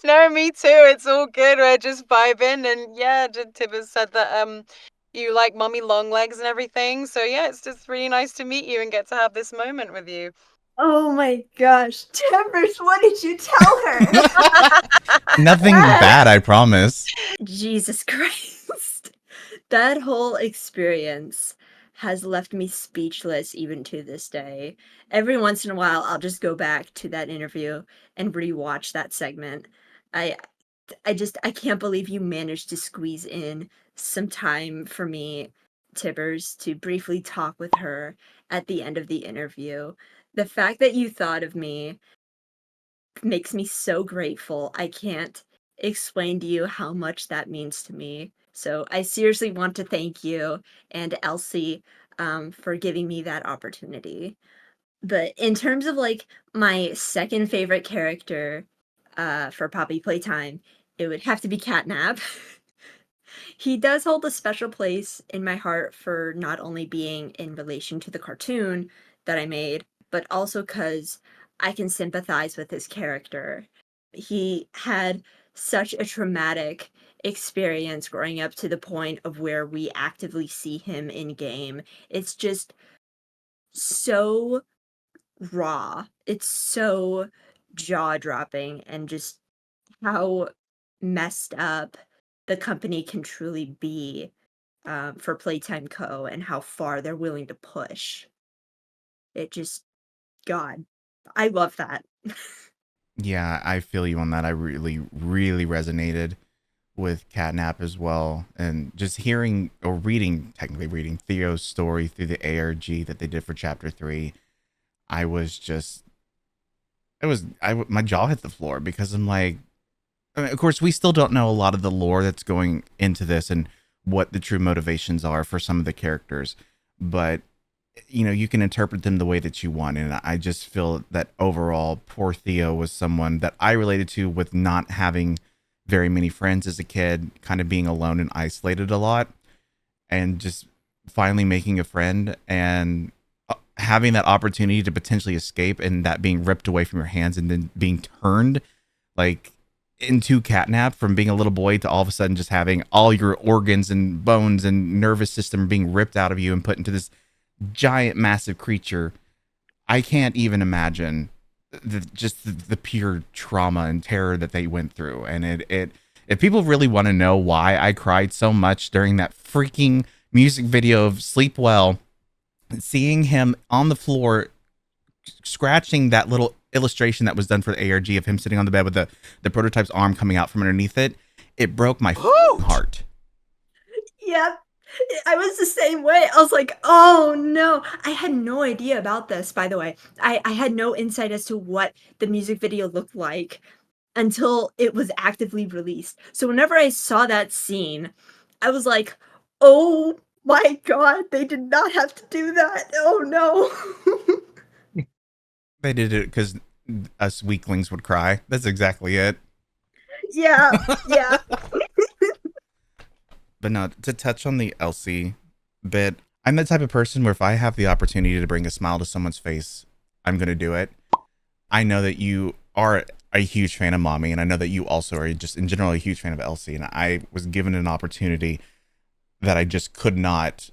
No, me too. It's all good. We're just vibing, and yeah, Tibbers said that you like mummy long legs and everything. So yeah, it's just really nice to meet you and get to have this moment with you. Oh my gosh. Timbers, what did you tell her? Nothing bad, I promise. Jesus Christ. That whole experience has left me speechless even to this day. Every once in a while, I'll just go back to that interview and rewatch that segment. I I can't believe you managed to squeeze in some time for me, Tibbers, to briefly talk with her at the end of the interview. The fact that you thought of me makes me so grateful. I can't explain to you how much that means to me. So I seriously want to thank you and Elsie for giving me that opportunity. But in terms of like my second favorite character for Poppy Playtime, it would have to be Catnap. He does hold a special place in my heart for not only being in relation to the cartoon that I made, but also because I can sympathize with his character. He had such a traumatic experience growing up to the point of where we actively see him in game. It's just so raw. It's so jaw dropping and just how messed up the company can truly be for Playtime Co. and how far they're willing to push. It just, God, I love that. Yeah, I feel you on that. I really, really resonated with Catnap as well. And just hearing or reading, technically reading Theo's story through the ARG that they did for chapter 3, I was just, my jaw hit the floor because I'm like, I mean, of course, we still don't know a lot of the lore that's going into this and what the true motivations are for some of the characters. But you know, you can interpret them the way that you want. And I just feel that overall, poor Theo was someone that I related to with not having very many friends as a kid, kind of being alone and isolated a lot, and just finally making a friend and having that opportunity to potentially escape and that being ripped away from your hands and then being turned like into Catnap from being a little boy to all of a sudden just having all your organs and bones and nervous system being ripped out of you and put into this giant massive creature. I can't even imagine the pure trauma and terror that they went through. And it if people really want to know why I cried so much during that freaking music video of Sleep Well, seeing him on the floor scratching that little illustration that was done for the ARG of him sitting on the bed with the prototype's arm coming out from underneath it, it broke my heart. Yep. I was the same way. I was like, oh no. I had no idea about this, by the way. I had no insight as to what the music video looked like until it was actively released. So whenever I saw that scene, I was like, oh my god, they did not have to do that. Oh no. They did it because us weaklings would cry. That's exactly it. Yeah, yeah. But no, to touch on the Elsie bit, I'm the type of person where if I have the opportunity to bring a smile to someone's face, I'm going to do it. I know that you are a huge fan of Mommy, and I know that you also are just in general a huge fan of Elsie, and I was given an opportunity that I just could not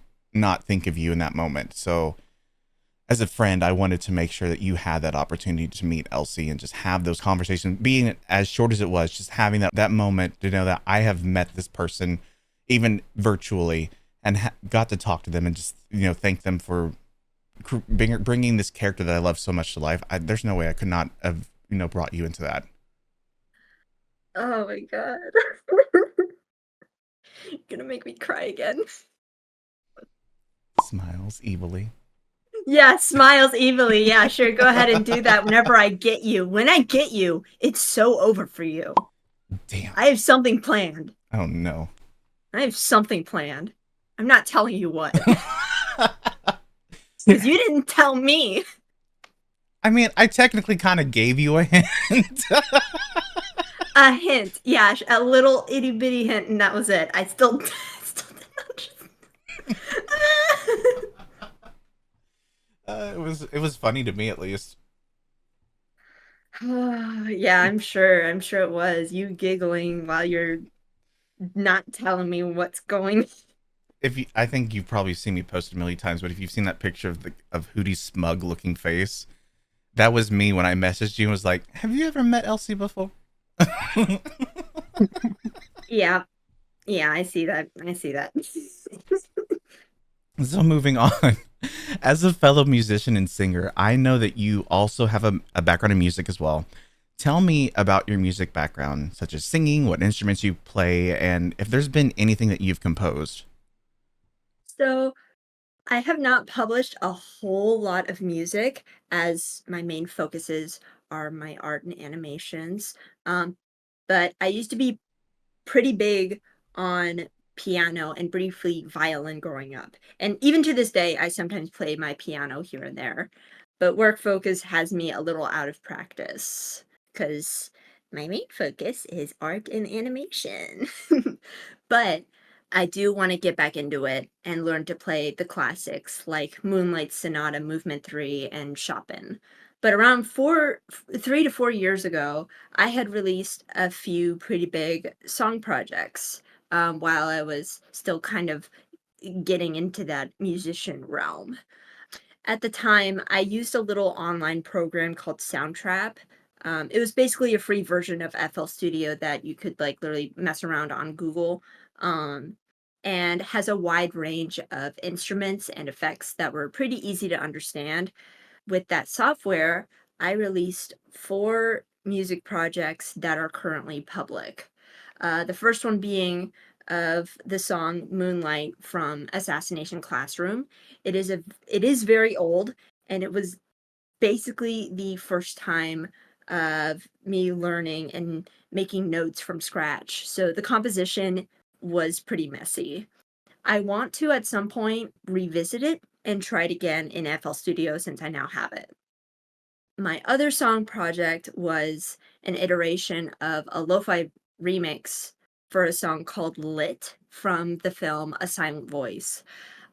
think of you in that moment. So as a friend, I wanted to make sure that you had that opportunity to meet Elsie and just have those conversations, being as short as it was, just having that moment to know that I have met this person even virtually, and got to talk to them and just, you know, thank them for bringing this character that I love so much to life. There's no way I could not have, you know, brought you into that. Oh my god. You're gonna make me cry again. Smiles evilly. Yeah, smiles evilly. Yeah, sure. Go ahead and do that whenever I get you. When I get you, it's so over for you. Damn. I have something planned. Oh no. I have something planned. I'm not telling you what. Because you didn't tell me. I mean, I technically kind of gave you a hint. A hint, yeah, a little itty bitty hint, and that was it. I still, still did not. It was funny to me at least. Yeah, I'm sure. I'm sure it was you giggling while you're not telling me what's going. I think you've probably seen me post it a million times, but if you've seen that picture of Hootie's smug looking face, that was me when I messaged you and was like, "Have you ever met Elsie before?" Yeah, yeah, I see that. I see that. So moving on, as a fellow musician and singer, I know that you also have a background in music as well. Tell me about your music background, such as singing, what instruments you play, and if there's been anything that you've composed. So, I have not published a whole lot of music as my main focuses are my art and animations. Um, but I used to be pretty big on piano and briefly violin growing up. And even to this day, I sometimes play my piano here and there. But work focus has me a little out of practice because my main focus is art and animation. But I do want to get back into it and learn to play the classics like Moonlight Sonata Movement 3 and Chopin. But around 3 to 4 years ago, I had released a few pretty big song projects while I was still kind of getting into that musician realm. At the time, I used a little online program called Soundtrap. It was basically a free version of FL Studio that you could like literally mess around on Google, um, and has a wide range of instruments and effects that were pretty easy to understand. With that software, I released 4 music projects that are currently public. The first one being of the song Moonlight from Assassination Classroom. It is very old, and it was basically the first time of me learning and making notes from scratch. So the composition was pretty messy. I want to at some point revisit it and try it again in FL Studio since I now have it. My other song project was an iteration of a lo-fi remix for a song called Lit from the film A Silent Voice.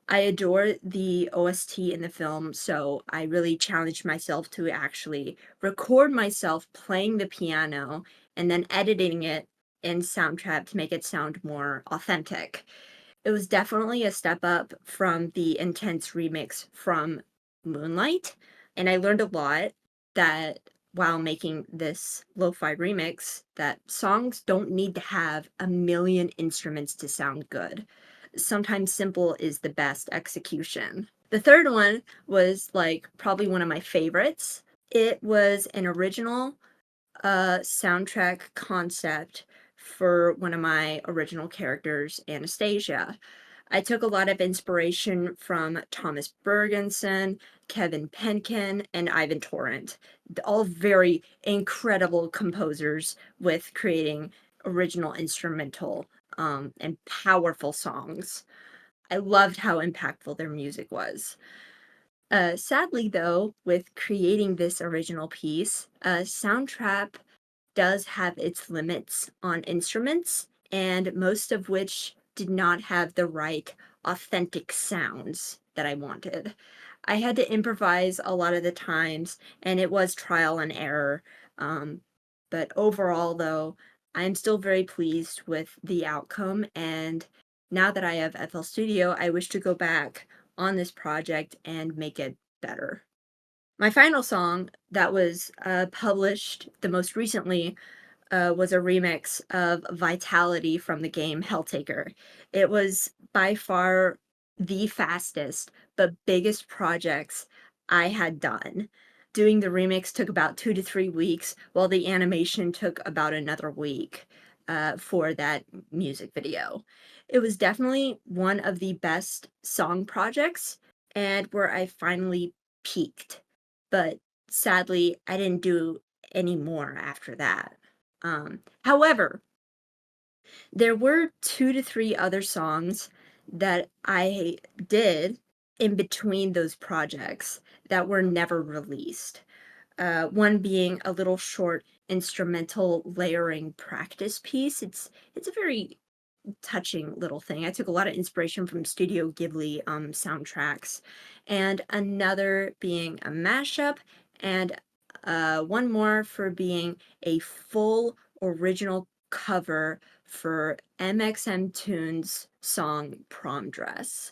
I adore the OST in the film, so I really challenged myself to actually record myself playing the piano and then editing it in Soundtrap to make it sound more authentic. It was definitely a step up from the intense remix from Moonlight, and I learned a lot that while making this lo-fi remix, that songs don't need to have a million instruments to sound good. Sometimes simple is the best execution. The third one was like probably one of my favorites. It was an original soundtrack concept for one of my original characters, Anastasia. I took a lot of inspiration from Thomas Bergenson, Kevin Penkin, and Ivan Torrent, all very incredible composers with creating original instrumental and powerful songs. I loved how impactful their music was. Sadly, though, with creating this original piece, Soundtrap does have its limits on instruments, and most of which did not have the right authentic sounds that I wanted. I had to improvise a lot of the times, and it was trial and error. Um, but overall, though, I'm still very pleased with the outcome. And now that I have FL Studio, I wish to go back on this project and make it better. My final song that was published the most recently was a remix of Vitality from the game Helltaker. It was by far the fastest but biggest projects I had done. Doing the remix took about 2 to 3 weeks, while the animation took about another week for that music video. It was definitely one of the best song projects and where I finally peaked. But sadly, I didn't do any more after that. However, there were 2 to 3 other songs that I did in between those projects that were never released. one being a little short instrumental layering practice piece. It's a very touching little thing. I took a lot of inspiration from Studio Ghibli soundtracks, and another being a mashup, and one more for being a full original cover for MXM Tunes song Prom Dress.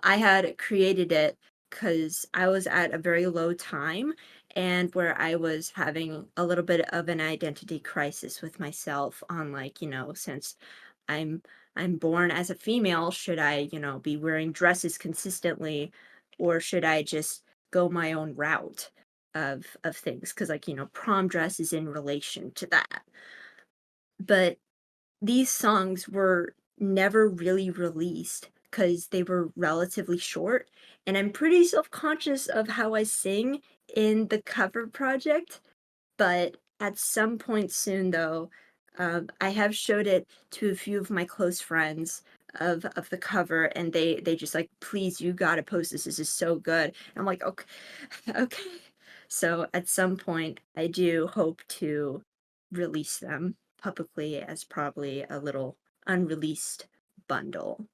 I had created it because I was at a very low time and where I was having a little bit of an identity crisis with myself on, like, since I'm I'm born as a female, should I, be wearing dresses consistently, or should I just go my own route of things? Because, like, prom dress is in relation to that. But these songs were never really released because they were relatively short, and I'm pretty self-conscious of how I sing in the cover project, but at some point soon, though, I have showed it to a few of my close friends of the cover, and they just like, please, you gotta post this. This is so good. And I'm like, okay, okay. So at some point, I do hope to release them publicly as probably a little unreleased bundle.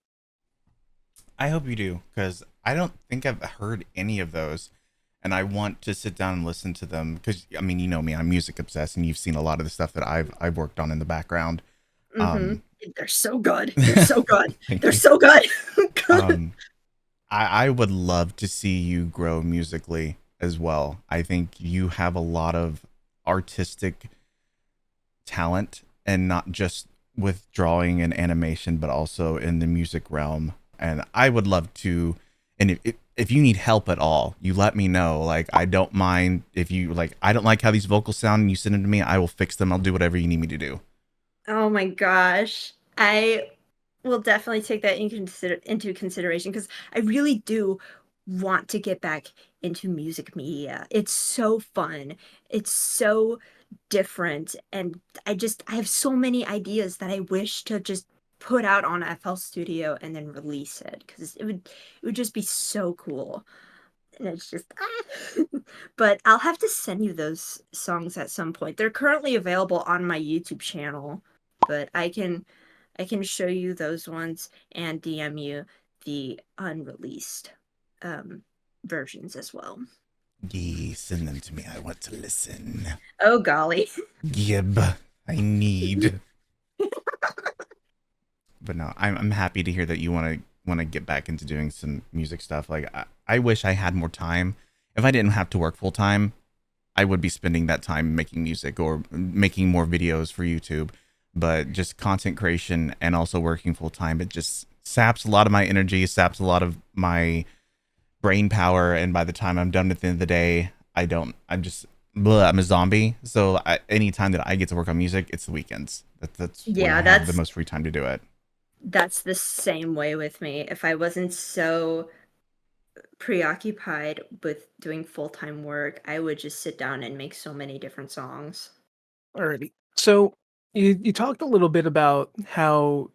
I hope you do, because I don't think I've heard any of those, and I want to sit down and listen to them. Because I mean, you know me, I'm music obsessed, and you've seen a lot of the stuff that I've worked on in the background. Mm-hmm. Um, They're so good. They're so good. thank They're you. so good. Um, I would love to see you grow musically as well. I think you have a lot of artistic talent, and not just with drawing and animation, but also in the music realm. And I would love to, and if you need help at all, you let me know. Like, I don't mind if you like, I don't like how these vocals sound and you send them to me, I will fix them. I'll do whatever you need me to do. Oh my gosh. I will definitely take that into consideration because I really do want to get back into music media. It's so fun. It's so different, and I have so many ideas that I wish to just put out on FL Studio and then release it because it would just be so cool. And it's just but I'll have to send you those songs at some point. They're currently available on my YouTube channel, but I can show you those ones and DM you the unreleased um versions as well. Yeah, send them to me. I want to listen. Oh golly. Gib, I need. But no, I'm happy to hear that you want to get back into doing some music stuff. Like, I wish I had more time. If I didn't have to work full time, I would be spending that time making music or making more videos for YouTube. But just content creation and also working full time, it just saps a lot of my energy, saps a lot of my brain power. And by the time I'm done at the end of the day, I'm just, bleh, I'm a zombie. So any time that I get to work on music, it's the weekends. That's when Yeah, I have the most free time to do it. that's the same way with me. If I wasn't so preoccupied with doing full-time work, I would just sit down and make so many different songs. Alrighty. So you talked a little bit about how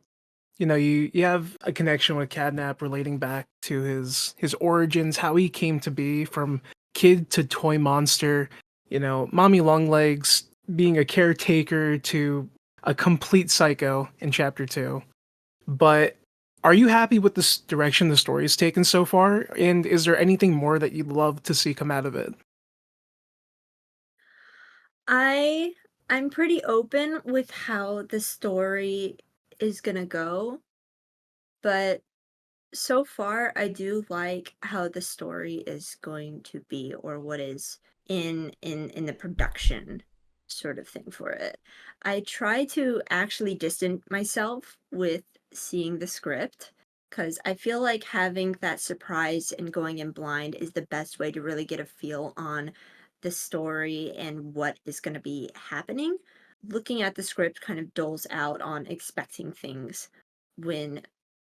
you have a connection with Catnap relating back to his origins, how he came to be from kid to toy monster, mommy longlegs being a caretaker to a complete psycho in chapter 2. But are you happy with this direction the story's taken so far? And is there anything more that you'd love to see come out of it? I I'm pretty open with how the story is gonna go, but so far I do like how the story is going to be, or what is in the production sort of thing for it. I try to actually distance myself with seeing the script because I feel like having that surprise and going in blind is the best way to really get a feel on the story and what is going to be happening. Looking at the script kind of doles out on expecting things when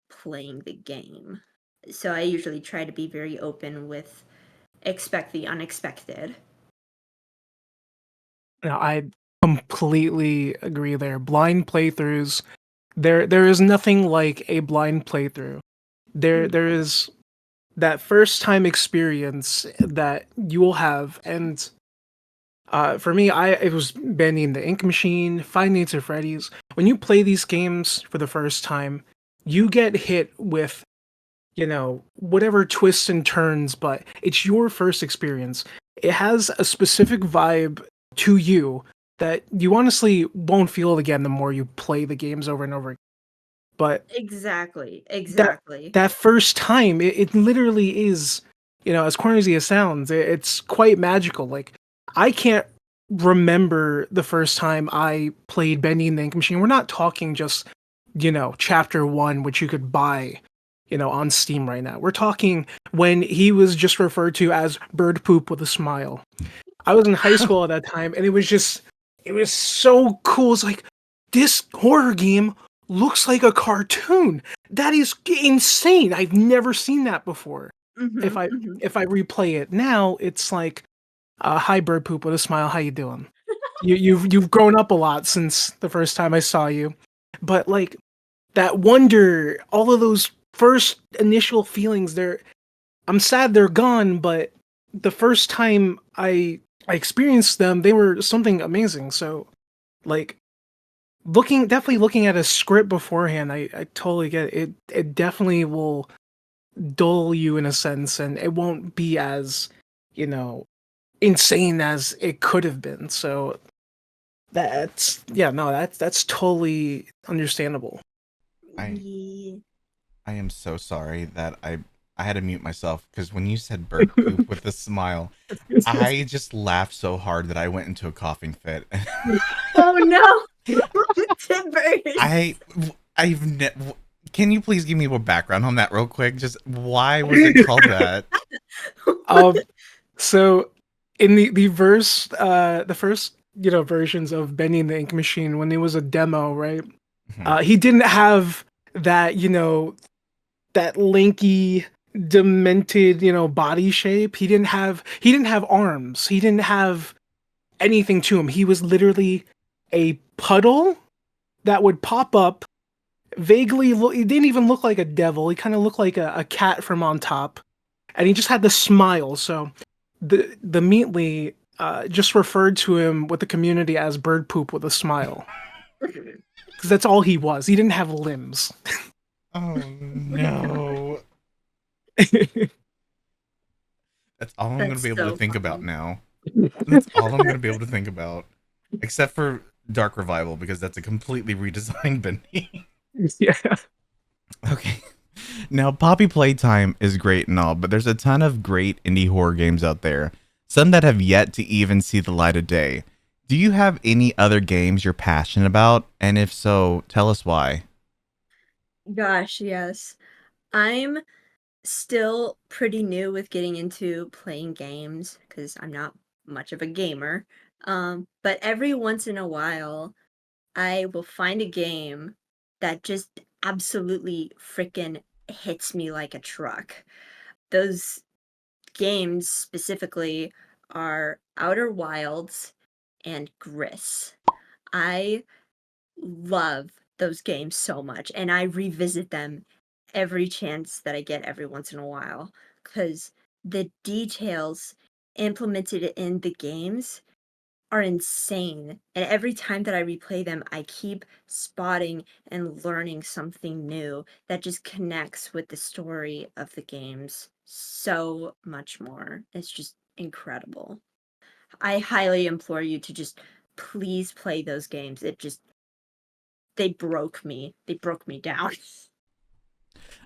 playing the game. So I usually try to be very open with expect the unexpected. Now, I completely agree there. Blind playthroughs, there is nothing like a blind playthrough. There is that first time experience that you will have, and For me, it was Bendy and the Ink Machine, Five Nights at Freddy's. When you play these games for the first time, you get hit with, whatever twists and turns, but it's your first experience. It has a specific vibe to you that you honestly won't feel again the more you play the games over and over again. But Exactly. that Exactly. that first time, it literally is, as corny as it sounds, it's quite magical. Like, I can't remember the first time I played Bendy and the Ink Machine. We're not talking just, chapter 1, which you could buy, on Steam right now. We're talking when he was just referred to as Bird Poop with a Smile. I was in high school at that time, and it was so cool. It's like, this horror game looks like a cartoon. That is insane. I've never seen that before. If I if I replay it now, it's like, hi Bird Poop with a Smile, how you doing? You've grown up a lot since the first time I saw you. But like, that wonder, all of those first initial feelings, I'm sad they're gone, but the first time I experienced them, they were something amazing. So, like, definitely looking at a script beforehand, I totally get it. It definitely will dull you in a sense, and it won't be as, insane as it could have been. So that's totally understandable. I am so sorry that I had to mute myself because when you said bird poop with a smile, I just laughed so hard that I went into a coughing fit. Oh no. Timbers. Can you please give me a background on that real quick? Just why was it called that? So in the first versions of Benny and the Ink Machine, when it was a demo, right? He didn't have that, that lanky, demented, body shape. He didn't have arms. He didn't have anything to him. He was literally a puddle that would pop up vaguely. He didn't even look like a devil. He kind of looked like a cat from on top, and he just had the smile. So the Meatly just referred to him with the community as Bird Poop with a Smile, because that's all he was. He didn't have limbs. Oh no. That's all I'm going to be able to think about now. That's all I'm going to be able to think about. Except for Dark Revival, because that's a completely redesigned Bendy. Yeah. Okay. Now, Poppy Playtime is great and all, but there's a ton of great indie horror games out there. Some that have yet to even see the light of day. Do you have any other games you're passionate about? And if so, tell us why. Gosh, yes. I'm still pretty new with getting into playing games because I'm not much of a gamer. But every once in a while, I will find a game that just absolutely freaking hits me like a truck. Those games specifically are Outer Wilds and Gris. I love those games so much, and I revisit them every chance that I get every once in a while because the details implemented in the games are insane. And every time that I replay them, I keep spotting and learning something new that just connects with the story of the games so much more. It's just incredible. I highly implore you to just please play those games. They broke me. They broke me down.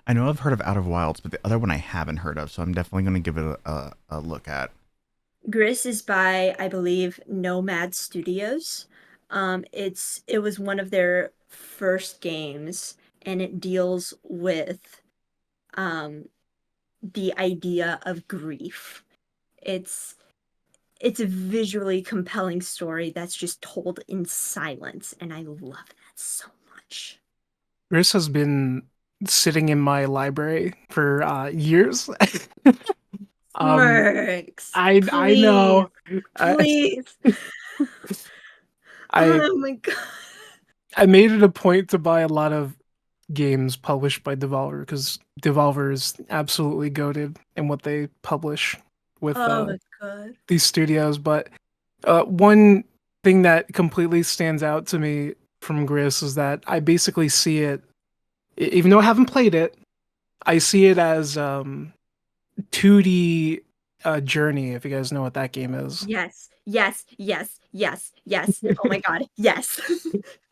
I know I've heard of Outer Wilds, but the other one I haven't heard of, so I'm definitely going to give it a look at. Gris is by, I believe, Nomad Studios. It was one of their first games, and it deals with the idea of grief. It's a visually compelling story that's just told in silence, and I love that so much. Gris has been sitting in my library for years. SirSmirkz, I know. please. I Oh my god. I made it a point to buy a lot of games published by Devolver because Devolver is absolutely goated in what they publish with Oh my god. these studios. But One thing that completely stands out to me from Gris is that I basically see it, even though I haven't played it, I see it as 2D Journey, if you guys know what that game is. Yes, yes, yes, yes, yes. Oh my god, yes.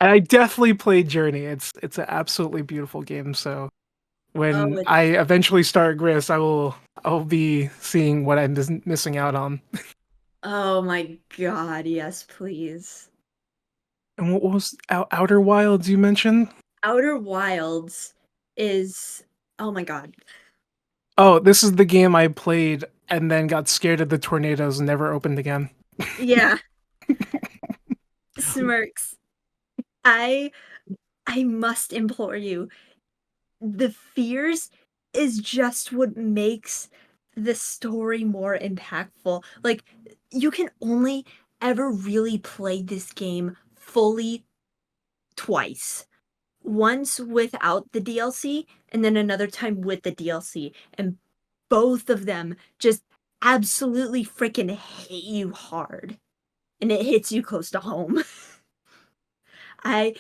And I definitely played Journey. It's an absolutely beautiful game. So Oh, when it's I eventually start Gris, I'll be seeing what I'm missing out on. oh my god, yes, please. And what was Outer Wilds you mentioned? Outer Wilds is oh my god. Oh, this is the game I played and then got scared of the tornadoes and never opened again. Yeah, SirSmirkz. I I must implore you. The fears is just what makes the story more impactful. Like, you can only ever really play this game fully twice. Once without the DLC, and then another time with the DLC. And both of them just absolutely freaking hit you hard. And it hits you close to home. I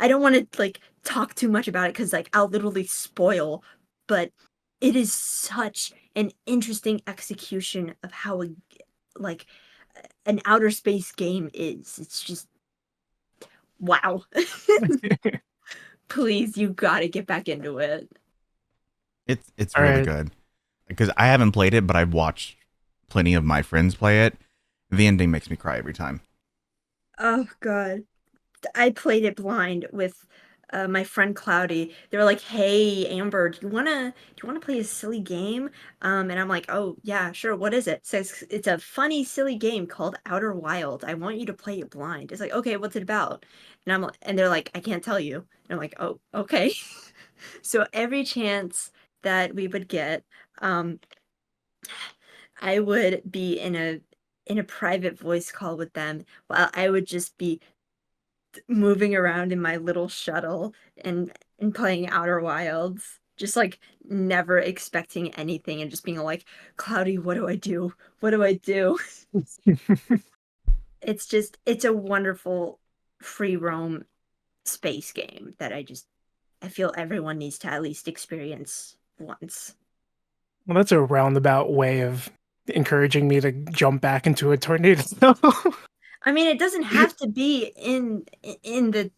don't want to like talk too much about it because like I'll literally spoil, but it is such an interesting execution of how like an outer space game is. It's just wow. Please, you gotta get back into it. It's All really right. good because I haven't played it, but I've watched plenty of my friends play it. The ending makes me cry every time. Oh god. I played it blind with my friend Cloudy. They were like, "Hey, Amber, do you wanna play a silly game?" And I'm like, "Oh yeah, sure. What is it?" So it's a funny, silly game called Outer Wild. I want you to play it blind. It's like, okay, what's it about? And they're like, I can't tell you. And I'm like, oh, okay. So every chance that we would get, um, I would be in a private voice call with them while I would just be moving around in my little shuttle and playing Outer Wilds, just like never expecting anything and just being like, Cloudy, what do I do? What do I do? It's a wonderful free roam space game that I feel everyone needs to at least experience once. Well, that's a roundabout way of encouraging me to jump back into a tornado. I mean, it doesn't have to be in the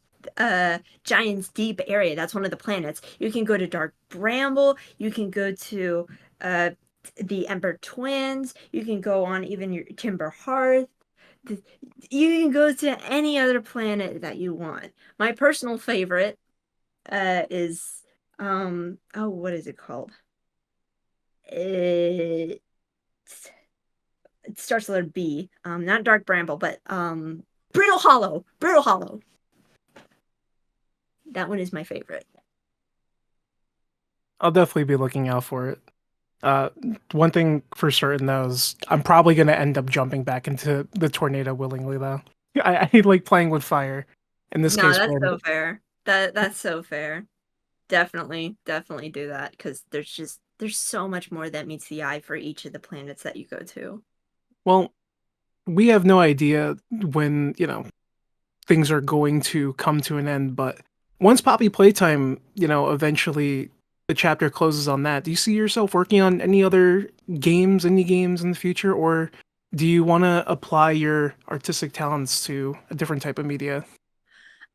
Giant's Deep area. That's one of the planets. You can go to Dark Bramble. You can go to uh, the Ember Twins. You can go on even your Timber Hearth. You can go to any other planet that you want. My personal favorite is oh, what is it called? It, it starts with a B. Not Dark Bramble, but Brittle Hollow. Brittle Hollow. That one is my favorite. I'll definitely be looking out for it. Uh, One thing for certain though is I'm probably gonna end up jumping back into the tornado willingly though. I like playing with fire. In this No, case, that's when so fair. That's so fair. Definitely, definitely do that because there's so much more that meets the eye for each of the planets that you go to. well, we have no idea when things are going to come to an end, but once Poppy Playtime, eventually the chapter closes on that, do you see yourself working on any other games, indie games in the future, or do you want to apply your artistic talents to a different type of media?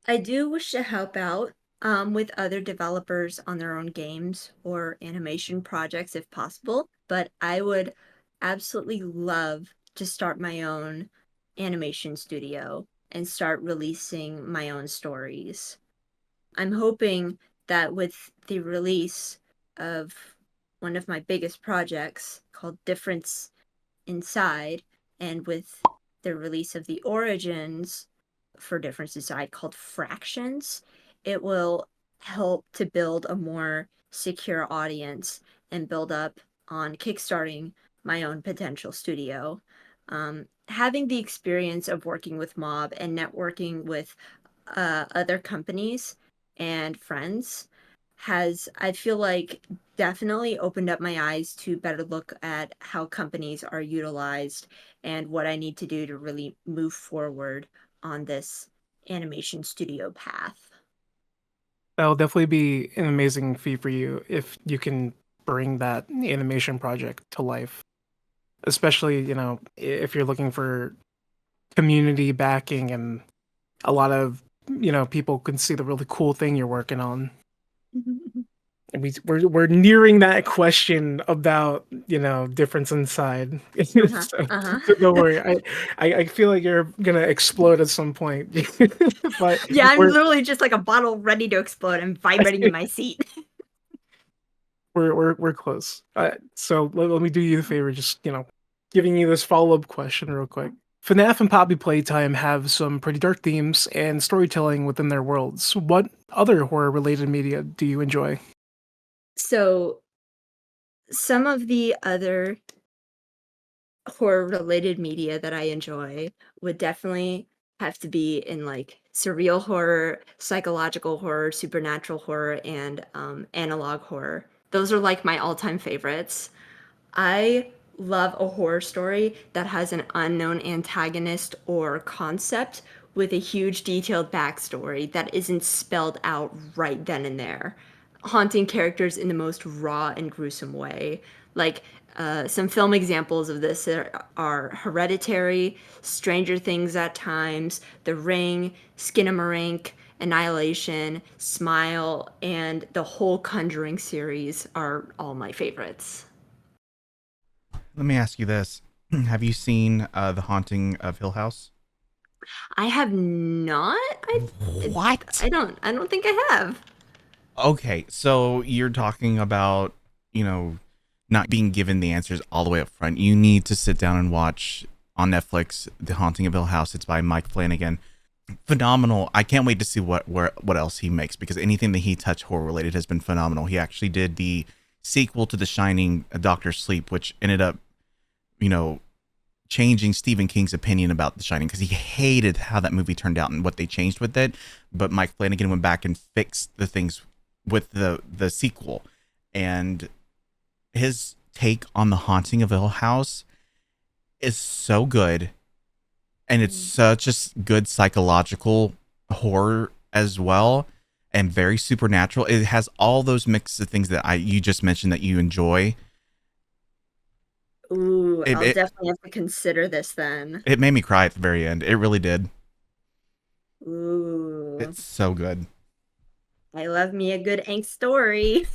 I do wish to help out with other developers on their own games or animation projects if possible, but I would absolutely love to start my own animation studio and start releasing my own stories. I'm hoping that with the release of one of my biggest projects called Difference Inside, and with the release of the origins for Difference Inside called Fractions, it will help to build a more secure audience and build up on kickstarting my own potential studio. Having the experience of working with Mob and networking with other companies and friends, I feel like, definitely opened up my eyes to better look at how companies are utilized and what I need to do to really move forward on this animation studio path. That'll definitely be an amazing feat for you if you can bring that animation project to life. Especially, if you're looking for community backing and a lot of, people can see the really cool thing you're working on. And we're nearing that question about, difference inside. So don't worry. I feel like you're gonna explode at some point. But Yeah, I'm we're literally just like a bottle ready to explode. I'm vibrating in my seat. we're close. So let me do you a favor, just giving you this follow-up question real quick. FNAF and Poppy Playtime have some pretty dark themes and storytelling within their worlds. What other horror-related media do you enjoy? So, some of the other horror-related media that I enjoy would definitely have to be in like surreal horror, psychological horror, supernatural horror, and analog horror. Those are like my all-time favorites. I love a horror story that has an unknown antagonist or concept with a huge detailed backstory that isn't spelled out right then and there, haunting characters in the most raw and gruesome way. Like, some film examples of this are Hereditary, Stranger Things at Times, The Ring, Skinamarink, Annihilation, Smile, and the whole Conjuring series are all my favorites. Let me ask you this. Have you seen The Haunting of Hill House? I have not. What? I don't think I have. Okay, so you're talking about, not being given the answers all the way up front. You need to sit down and watch on Netflix The Haunting of Hill House. It's by Mike Flanagan. Phenomenal. I can't wait to see what else he makes, because anything that he touched horror related has been phenomenal. He actually did the sequel to The Shining, Doctor Sleep, which ended up, changing Stephen King's opinion about The Shining, because he hated how that movie turned out and what they changed with it. But Mike Flanagan went back and fixed the things with the sequel, and his take on The Haunting of Hill House is so good, and it's such a good psychological horror as well, and very supernatural. It has all those mixes of things that you just mentioned that you enjoy. Ooh, It, I'll it, definitely have to consider this then. it made me cry at the very end. It really did. Ooh, It's so good. I love me a good angst story.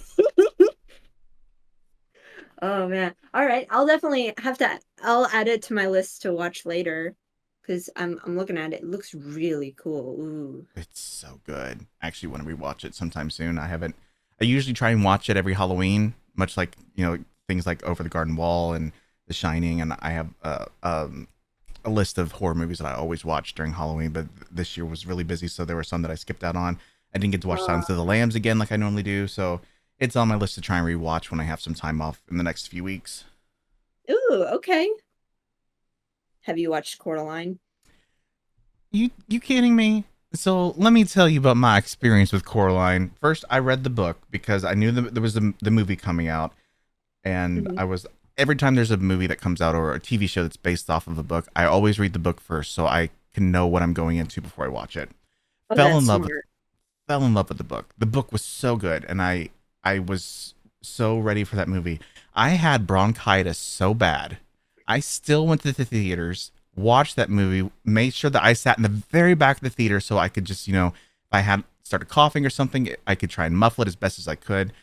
Oh man. All right, I'll definitely have to. I'll add it to my list to watch later, because I'm looking at it. It looks really cool. Ooh. It's so good. I actually want to rewatch it sometime soon. I usually try and watch it every Halloween, much like, things like Over the Garden Wall and The Shining. And I have a list of horror movies that I always watch during Halloween, but this year was really busy, so there were some that I skipped out on. I didn't get to watch Silence of the Lambs again like I normally do, so it's on my list to try and rewatch when I have some time off in the next few weeks. Ooh, okay. Have you watched Coraline? You kidding me? So let me tell you about my experience with Coraline. First, I read the book because I knew there was the movie coming out, and Mhm. I was every time there's a movie that comes out or a TV show that's based off of a book, I always read the book first so I can know what I'm going into before I watch it. Oh, Fell that's in love with smart. fell in love with the book. The book was so good, and I was so ready for that movie. I had bronchitis so bad. I still went to the theaters, watched that movie, made sure that I sat in the very back of the theater so I could just, if I had started coughing or something, I could try and muffle it as best as I could.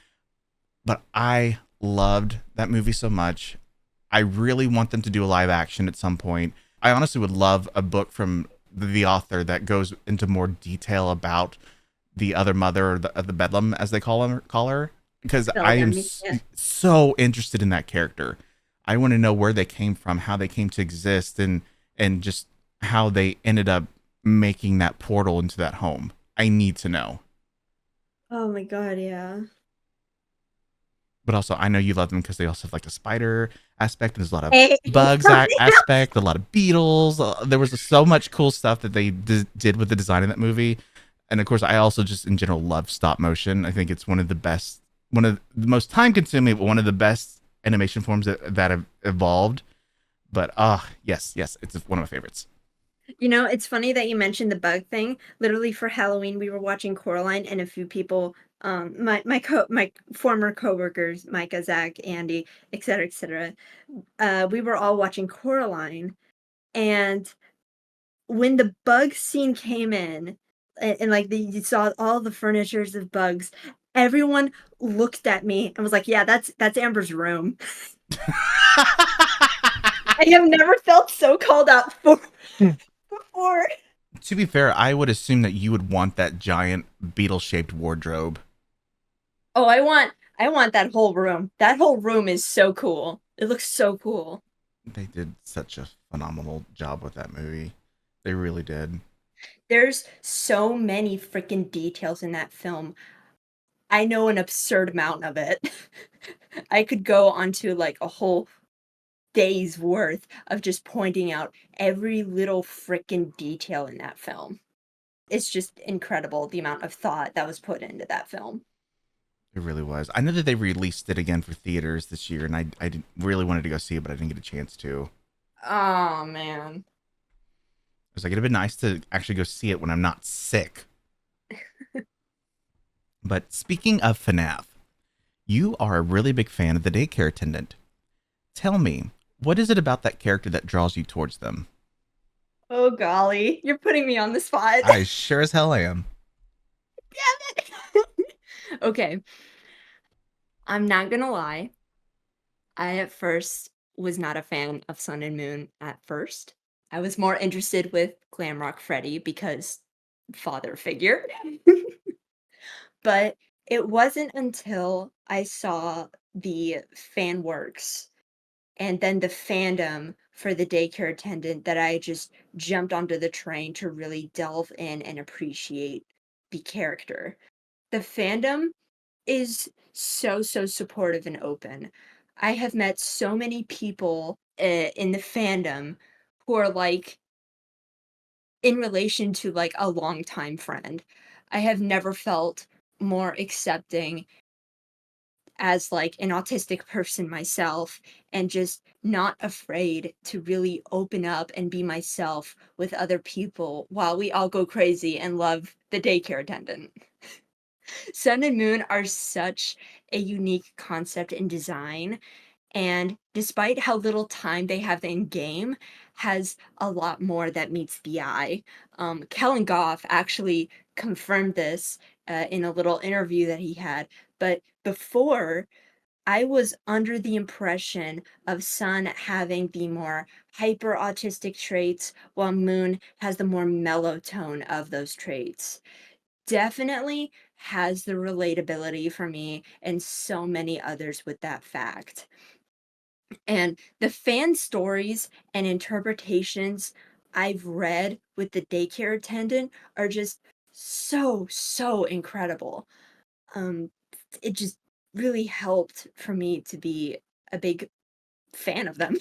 But I loved that movie so much. I really want them to do a live action at some point. I honestly would love a book from the author that goes into more detail about the other mother, or the Bedlam, as they call her, because I am Yeah. so interested in that character. I want to know where they came from, how they came to exist, and just how they ended up making that portal into that home. I need to know. Oh my god, yeah. But also, I know you love them because they also have like the spider aspect. And there's a lot of Hey, bugs aspect, a lot of beetles. There was so much cool stuff that they did with the design of that movie. And of course, I also just in general love stop motion. I think it's one of the best, one of the most time consuming, but one of the best animation forms that have evolved. But yes, it's one of my favorites. You know, it's funny that you mentioned the bug thing. Literally for Halloween, we were watching Coraline, and a few people, my former coworkers, Micah, Zach, Andy, etc., we were all watching Coraline, and when the bug scene came in, and like you saw all the furnitures of bugs, everyone looked at me and was like, "Yeah, that's Amber's room." I have never felt so called out before. To be fair, I would assume that you would want that giant beetle-shaped wardrobe. Oh, I want that whole room. That whole room is so cool. It looks so cool. They did such a phenomenal job with that movie. They really did. There's so many freaking details in that film. I know an absurd amount of it. I could go onto like a whole day's worth of just pointing out every little freaking detail in that film. It's just incredible the amount of thought that was put into that film. It really was. I know that they released it again for theaters this year, and really wanted to go see it, but I didn't get a chance to. Oh man. I was like, it'd been nice to actually go see it when I'm not sick. But speaking of FNAF, you are a really big fan of the daycare attendant. Tell me, what is it about that character that draws you towards them? Oh golly, you're putting me on the spot. I sure as hell am. Damn it. Okay. I'm not gonna lie. I at first was not a fan of Sun and Moon at first. I was more interested with Glamrock Freddy because father figure. But it wasn't until I saw the fan works and then the fandom for the daycare attendant that I just jumped onto the train to really delve in and appreciate the character. The fandom is so supportive and open. I have met so many people in the fandom who are like in relation to like a longtime friend. I have never felt more accepting as like an autistic person myself and just not afraid to really open up and be myself with other people while we all go crazy and love the daycare attendant. Sun and Moon are such a unique concept in design, and despite how little time they have in game, has a lot more that meets the eye. Kellen Goff actually confirmed this in a little interview that he had, but before I was under the impression of Sun having the more hyper autistic traits, while Moon has the more mellow tone of those traits. Definitely has the relatability for me and so many others with that fact. And the fan stories and interpretations I've read with the daycare attendant are just so incredible. Um, it just really helped for me to be a big fan of them.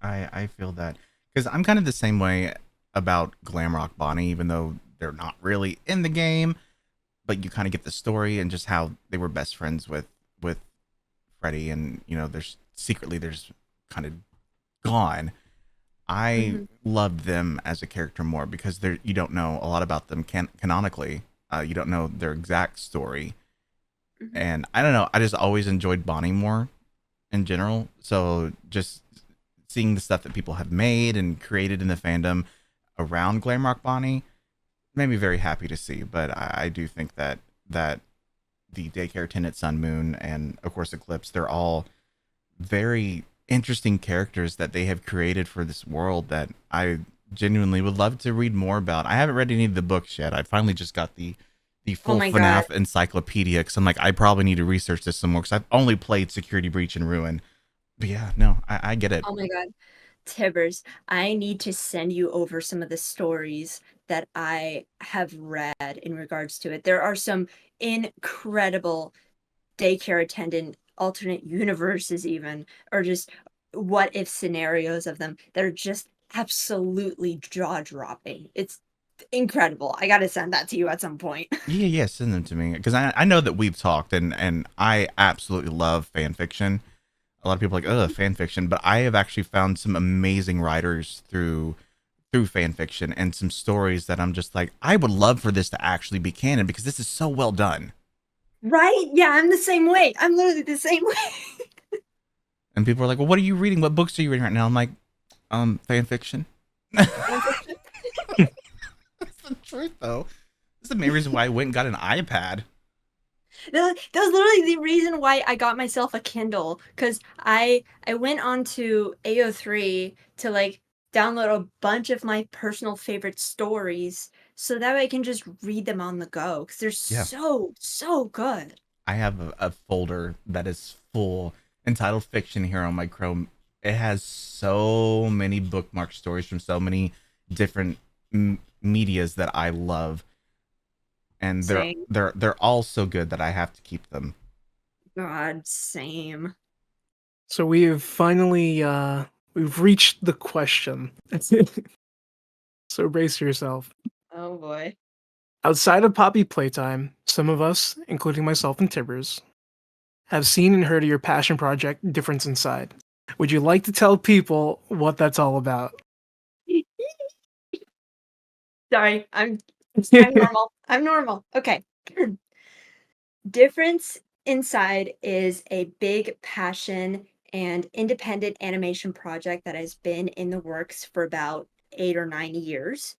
I feel that because I'm kind of the same way about Glamrock Bonnie, even though they're not really in the game, but you kind of get the story and just how they were best friends with Freddy, and there's kind of gone. I Mhm. loved them as a character more because you don't know a lot about them canonically. You don't know their exact story, Mhm. and I don't know. I just always enjoyed Bonnie more in general. So just seeing the stuff that people have made and created in the fandom around Glamrock Bonnie made me very happy to see. But I do think that the daycare attendant Sun Moon and of course Eclipse, they're all very interesting characters that they have created for this world that I genuinely would love to read more about. I haven't read any of the books yet. I finally just got the Oh full my god. FNAF encyclopedia because I'm like, I probably need to research this some more because I've only played Security Breach and Ruin. But yeah, no, I get it. Oh my god. Tibbers, I need to send you over some of the stories that I have read in regards to it. There are some incredible daycare attendant alternate universes even, or just what if scenarios of them that are just absolutely jaw-dropping. It's incredible. I gotta send that to you at some point. Yeah, send them to me because I know that we've talked and I absolutely love fan fiction. A lot of people are like, oh, fan fiction, but I have actually found some amazing writers through fan fiction and some stories that I'm just like, I would love for this to actually be canon because this is so well done. Right? Yeah, I'm the same way. I'm literally the same way. And people are like, well, what are you reading? What books are you reading right now? I'm like, fan fiction. Fan fiction. That's the truth, though. That's the main reason why I went and got an iPad. That was literally the reason why I got myself a Kindle, because I went on to AO3 to like download a bunch of my personal favorite stories so that way I can just read them on the go because they're Yeah. so good. I have a folder that is full entitled Fiction here on my Chrome. It has so many bookmark stories from so many different medias that I love, and Same. they're all so good that I have to keep them. God, same. So we have finally we've reached the question. So brace yourself. Oh boy. Outside of Poppy Playtime, some of us, including myself and Tibbers, have seen and heard of your passion project, Difference Inside. Would you like to tell people what that's all about? Sorry, I'm normal. I'm normal. Okay. Difference Inside is a big passion and independent animation project that has been in the works for about 8 or 9 years.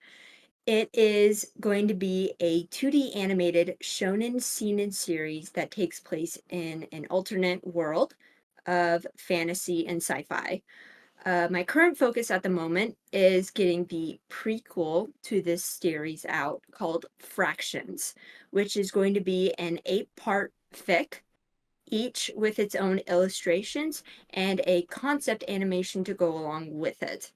It is going to be a 2D animated shonen seinen series that takes place in an alternate world of fantasy and sci-fi. My current focus at the moment is getting the prequel to this series out called Fractions, which is going to be an 8-part fic, each with its own illustrations and a concept animation to go along with it.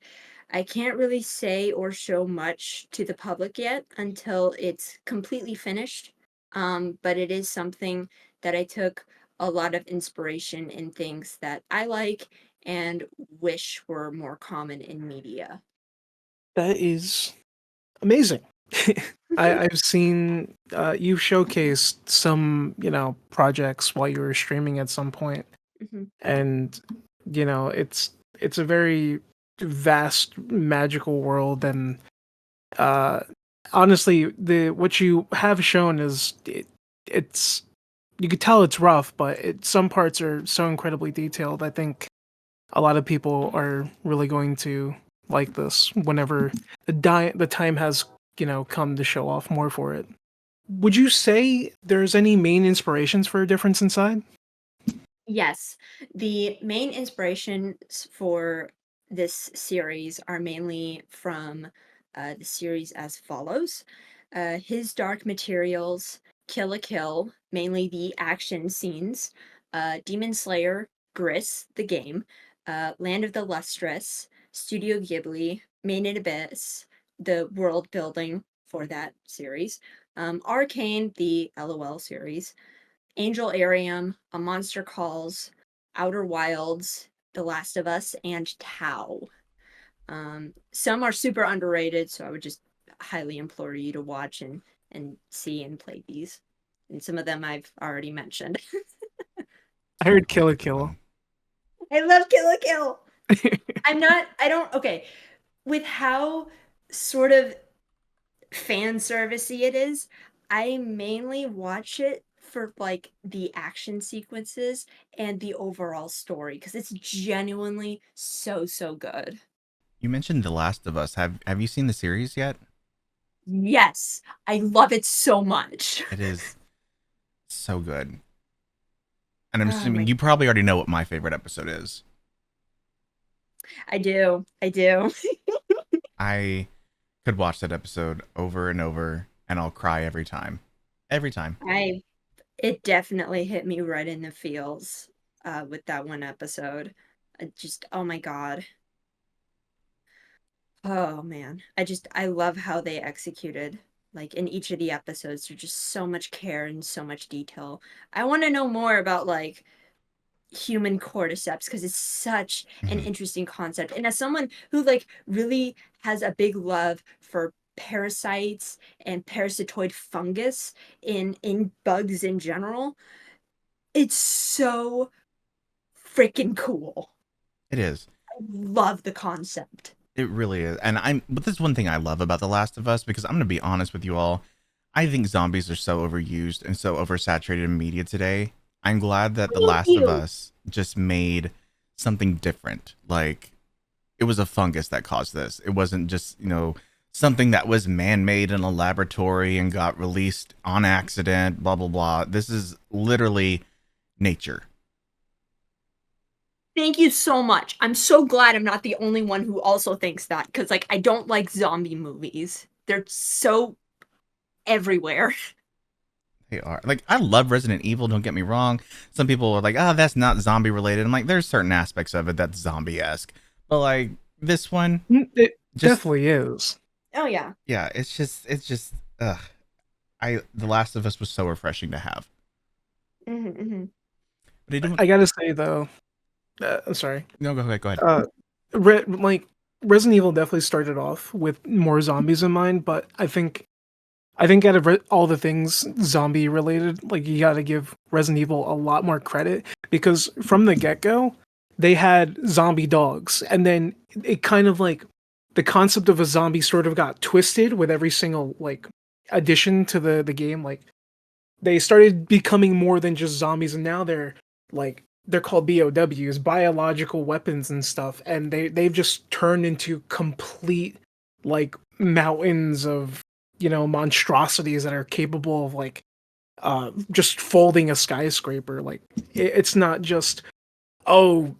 I can't really say or show much to the public yet until it's completely finished, but it is something that I took a lot of inspiration in things that I like and wish were more common in media. That is amazing. I've seen you've showcased some, projects while you were streaming at some point, Mhm. and it's a very vast magical world, and uh, honestly, the what you have shown is it's you could tell it's rough, but some parts are so incredibly detailed. I think a lot of people are really going to like this whenever the time has come to show off more for it. Would you say there's any main inspirations for A Difference Inside? Yes, the main inspirations for this series are mainly from the series as follows. His Dark Materials, Kill a Kill, mainly the action scenes, Demon Slayer, Gris, the game, Land of the Lustrous, Studio Ghibli, Main and Abyss, the world building for that series, Arcane, the LOL series, Angel Arium, A Monster Calls, Outer Wilds, The Last of Us, and Tau. Some are super underrated, so I would just highly implore you to watch and see and play these. And some of them I've already mentioned. I heard Kill a Kill. I love Kill a Kill. Okay. With how sort of fan servicey it is, I mainly watch it for like the action sequences and the overall story because it's genuinely so good. You mentioned The Last of Us. Have you seen the series yet? Yes, I love it so much. It is so good. And I'm Oh assuming my, you probably already know what my favorite episode is. I do. I do. I could watch that episode over and over and I'll cry every time. Every time. I It definitely hit me right in the feels with that one episode. Just oh my god. Oh man. I love how they executed like in each of the episodes. There's just so much care and so much detail. I want to know more about like human cordyceps because it's such an Mhm. interesting concept. And as someone who like really has a big love for parasites and parasitoid fungus in bugs in general, it's so freaking cool. It is. I love the concept. It really is. But this is one thing I love about The Last of Us, because I'm going to be honest with you all. I think zombies are so overused and so oversaturated in media today. I'm glad that The Thank Last of you. Us just made something different. Like, it was a fungus that caused this. It wasn't just, something that was man-made in a laboratory and got released on accident, blah, blah, blah. This is literally nature. Thank you so much. I'm so glad I'm not the only one who also thinks that, because like I don't like zombie movies. They're so everywhere. They are. Like, I love Resident Evil, don't get me wrong. Some people are like, oh, that's not zombie related. I'm like, there's certain aspects of it that's zombie-esque. But like this one, It just definitely is. Oh yeah. yeah, it's just The Last of Us was so refreshing to have. But I don't I gotta say though, I'm sorry. No, go ahead. Like Resident Evil definitely started off with more zombies in mind, but I think out of all the things zombie related, like you got to give Resident Evil a lot more credit because from the get go, they had zombie dogs, and then it kind of like the concept of a zombie sort of got twisted with every single like addition to the game. Like they started becoming more than just zombies, and now they're called BOWs, biological weapons and stuff, and they've just turned into complete like mountains of monstrosities that are capable of like just folding a skyscraper. Like it's not just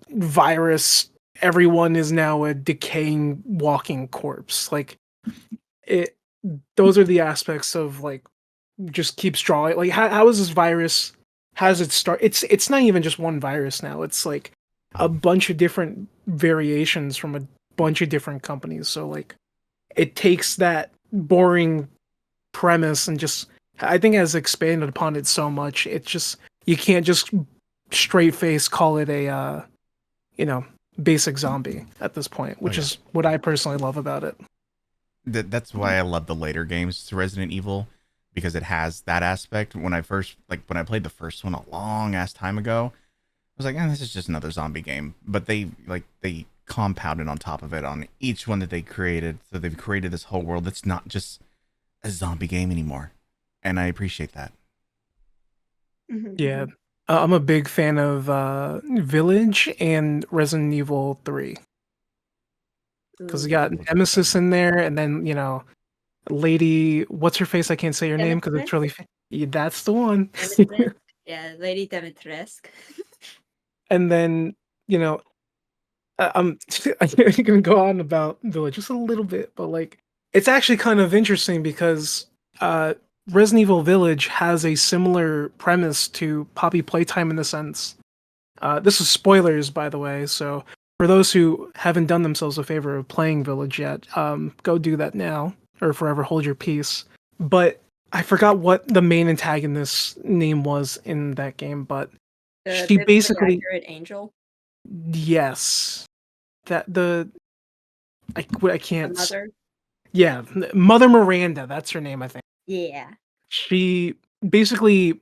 virus, everyone is now a decaying walking corpse. Like it those are the aspects of like just keeps drawing. Like how is this virus, how does it start? It's not even just one virus now, it's like a bunch of different variations from a bunch of different companies. So like it takes that boring premise and just I think has expanded upon it so much. It's just you can't just straight face call it a basic zombie at this point, which is what I personally love about it. That's why I love the later games to Resident Evil, because it has that aspect. When I played the first one a long ass time ago, I was like, this is just another zombie game. But they compounded on top of it on each one that they created. So they've created this whole world that's not just a zombie game anymore. And I appreciate that. Yeah. I'm a big fan of Village and Resident Evil 3. Because you got Nemesis in there, and then, Lady, what's her face? I can't say her name because it's really... that's the one. Yeah, Lady Dimitrescu. And then, I'm going to go on about Village just a little bit, but like, it's actually kind of interesting because Resident Evil Village has a similar premise to Poppy Playtime in the sense. This is spoilers, by the way, so for those who haven't done themselves a favor of playing Village yet, go do that now, or forever hold your peace. But I forgot what the main antagonist's name was in that game, but she basically... Accurate Angel? Yes. I can't... Mother? Yeah, Mother Miranda, that's her name, I think. Yeah. She basically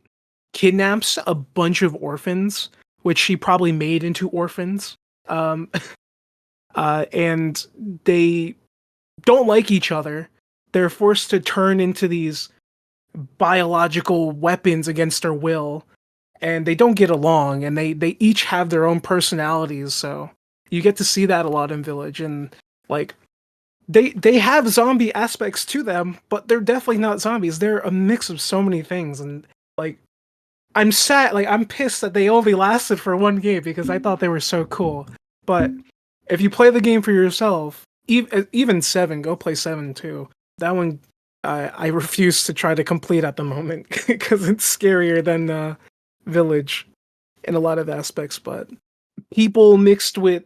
kidnaps a bunch of orphans, which she probably made into orphans. And they don't like each other. They're forced to turn into these biological weapons against their will, and they don't get along, and they each have their own personalities, so you get to see that a lot in Village, and like they have zombie aspects to them, but they're definitely not zombies. They're a mix of so many things, and like I'm sad, like I'm pissed that they only lasted for one game because I thought they were so cool. But if you play the game for yourself, even 7, go play 7 too. That one I refuse to try to complete at the moment because it's scarier than Village in a lot of aspects. But people mixed with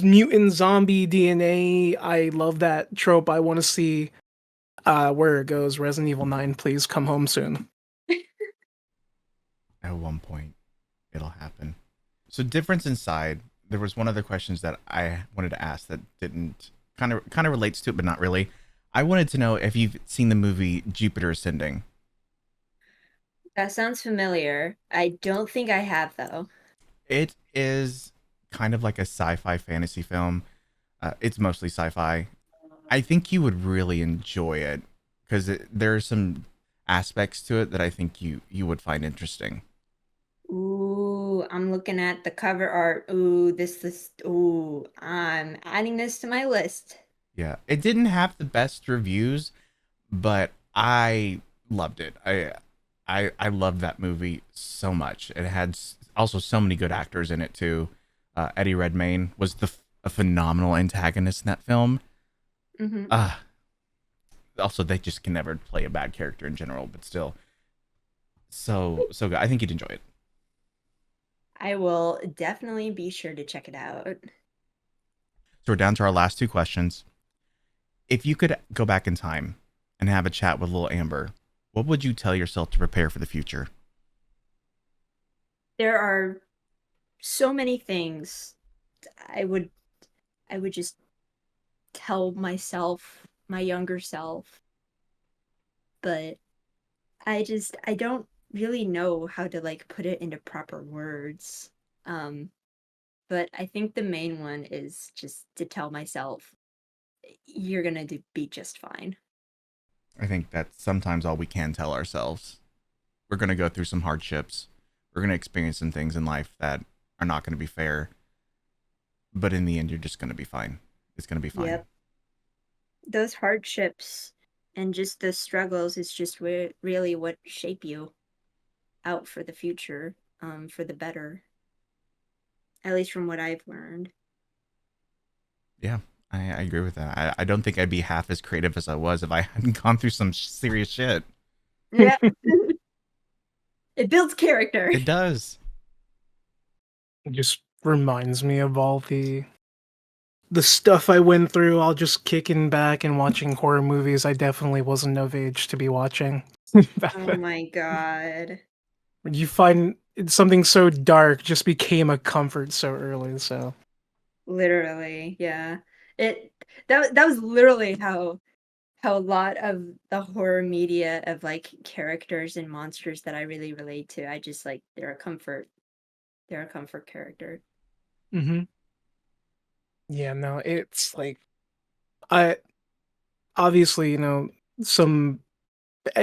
mutant zombie DNA, I love that trope. I want to see where it goes. Resident Evil 9, please come home soon. At one point, it'll happen. So difference inside. There was one other questions that I wanted to ask that didn't kind of relates to it, but not really. I wanted to know if you've seen the movie Jupiter Ascending. That sounds familiar. I don't think I have though. It is kind of like a sci-fi fantasy film. It's mostly sci-fi. I think you would really enjoy it because there are some aspects to it that I think you would find interesting. Ooh, I'm looking at the cover art. Ooh, this ooh, I'm adding this to my list. Yeah, it didn't have the best reviews, but I loved it. I loved that movie so much. It had also so many good actors in it too. Eddie Redmayne was a phenomenal antagonist in that film. Hmm. Uh Also they just can never play a bad character in general, but still so good. I think you'd enjoy it. I will definitely be sure to check it out. So we're down to our last two questions. If you could go back in time and have a chat with little Amber, what would you tell yourself to prepare for the future? There are so many things I would I would just tell myself, my younger self, but I don't really know how to like put it into proper words. Um, but I think the main one is just to tell myself you're gonna be just fine. I think that's sometimes all we can tell ourselves. We're going to go through some hardships. We're going to experience some things in life that are not going to be fair, but in the end you're just going to be fine. It's going to be fine. Yep. Those hardships and just the struggles is just really what shape you out for the future, for the better. At least from what I've learned. Yeah, I agree with that. I don't think I'd be half as creative as I was if I hadn't gone through some serious shit. Yeah. It builds character. It does. It just reminds me of all the stuff I went through. I'll just kicking back and watching horror movies I definitely wasn't of age to be watching. Oh my god. You find something so dark just became a comfort so early, so Literally, yeah. It that was literally how a lot of the horror media of like characters and monsters that I really relate to, I just like they're a comfort. They're a comfort character. hmm yeah, no, it's like I obviously, some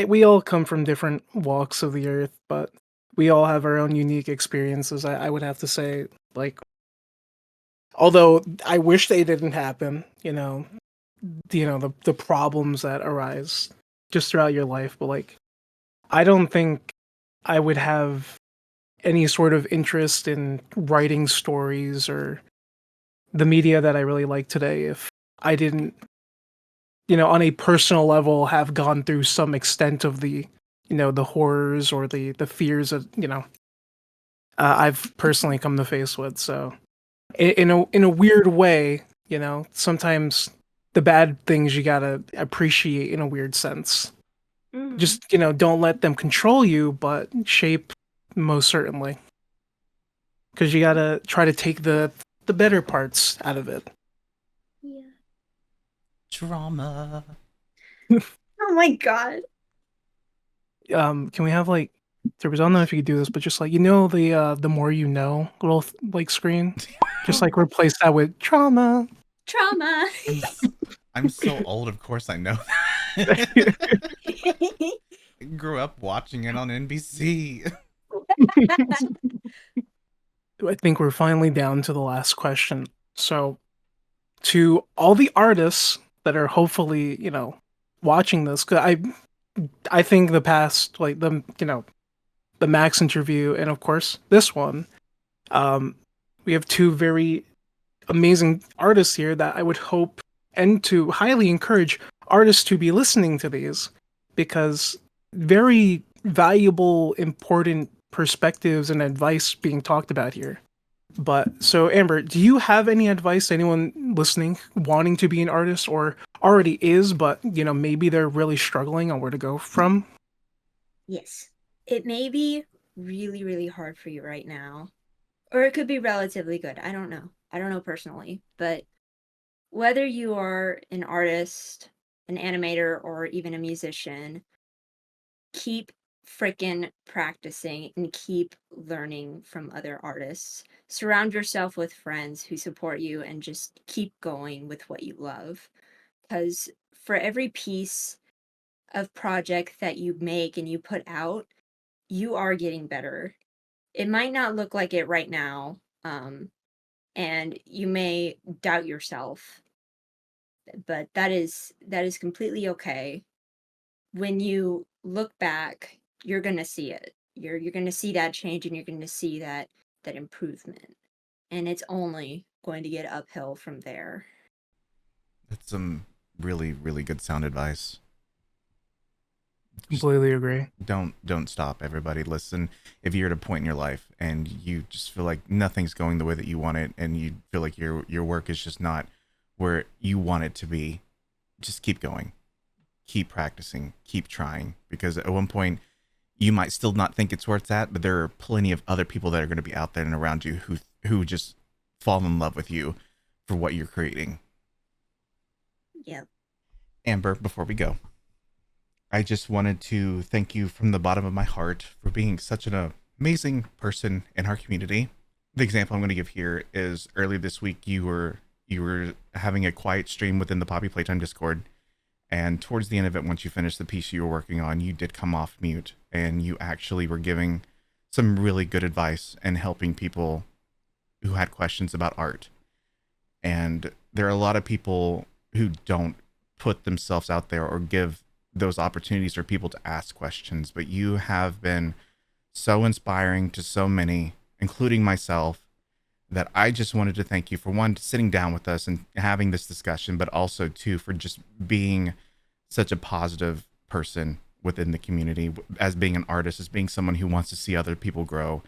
we all come from different walks of the earth, but we all have our own unique experiences. I would have to say, like, although I wish they didn't happen, the problems that arise just throughout your life, but like, I don't think I would have any sort of interest in writing stories or the media that I really like today if I didn't, on a personal level, have gone through some extent of the horrors or the fears that I've personally come to face with. So, in a weird way, sometimes the bad things you gotta appreciate in a weird sense. Mm. Just don't let them control you, but shape most certainly, because you gotta try to take the better parts out of it. Yeah. Drama. Oh my god. Can we have like there was I don't know if you could do this, but just like the more you know little like screen, just like replace that with trauma. Trauma. I'm so old, of course I know that. I grew up watching it on NBC. I think we're finally down to the last question. So, to all the artists that are hopefully, watching this, 'cause I think the past, like the Max interview, and of course this one, um, we have two very amazing artists here that I would hope and to highly encourage artists to be listening to these because very valuable, important perspectives and advice being talked about here. But so, Amber, do you have any advice to anyone listening wanting to be an artist or already is, but maybe they're really struggling on where to go from? Yes. It may be really, really hard for you right now. Or it could be relatively good. I don't know. I don't know personally, but whether you are an artist, an animator, or even a musician, keep freaking practicing and keep learning from other artists. Surround yourself with friends who support you and just keep going with what you love. Because for every piece of project that you make and you put out, you are getting better. It might not look like it right now, and you may doubt yourself, but that is completely okay. When you look back, you're going to see it. You're going to see that change, and you're going to see that improvement. And it's only going to get uphill from there. That's some really, really good sound advice. Just Completely agree. don't stop, everybody. Listen, if you're at a point in your life and you just feel like nothing's going the way that you want it, and you feel like your work is just not where you want it to be, just keep going. Keep practicing, keep trying, because at one point you might still not think it's where it's at, but there are plenty of other people that are going to be out there and around you who just fall in love with you for what you're creating. Yep. Amber, before we go, I just wanted to thank you from the bottom of my heart for being such an amazing person in our community. The example I'm going to give here is earlier this week you were having a quiet stream within the Poppy Playtime Discord, and towards the end of it, once you finished the piece you were working on, you did come off mute and you actually were giving some really good advice and helping people who had questions about art. And there are a lot of people who don't put themselves out there or give those opportunities for people to ask questions, but you have been so inspiring to so many, including myself, that I just wanted to thank you for, one, sitting down with us and having this discussion, but also two, for just being such a positive person within the community, as being an artist, as being someone who wants to see other people grow.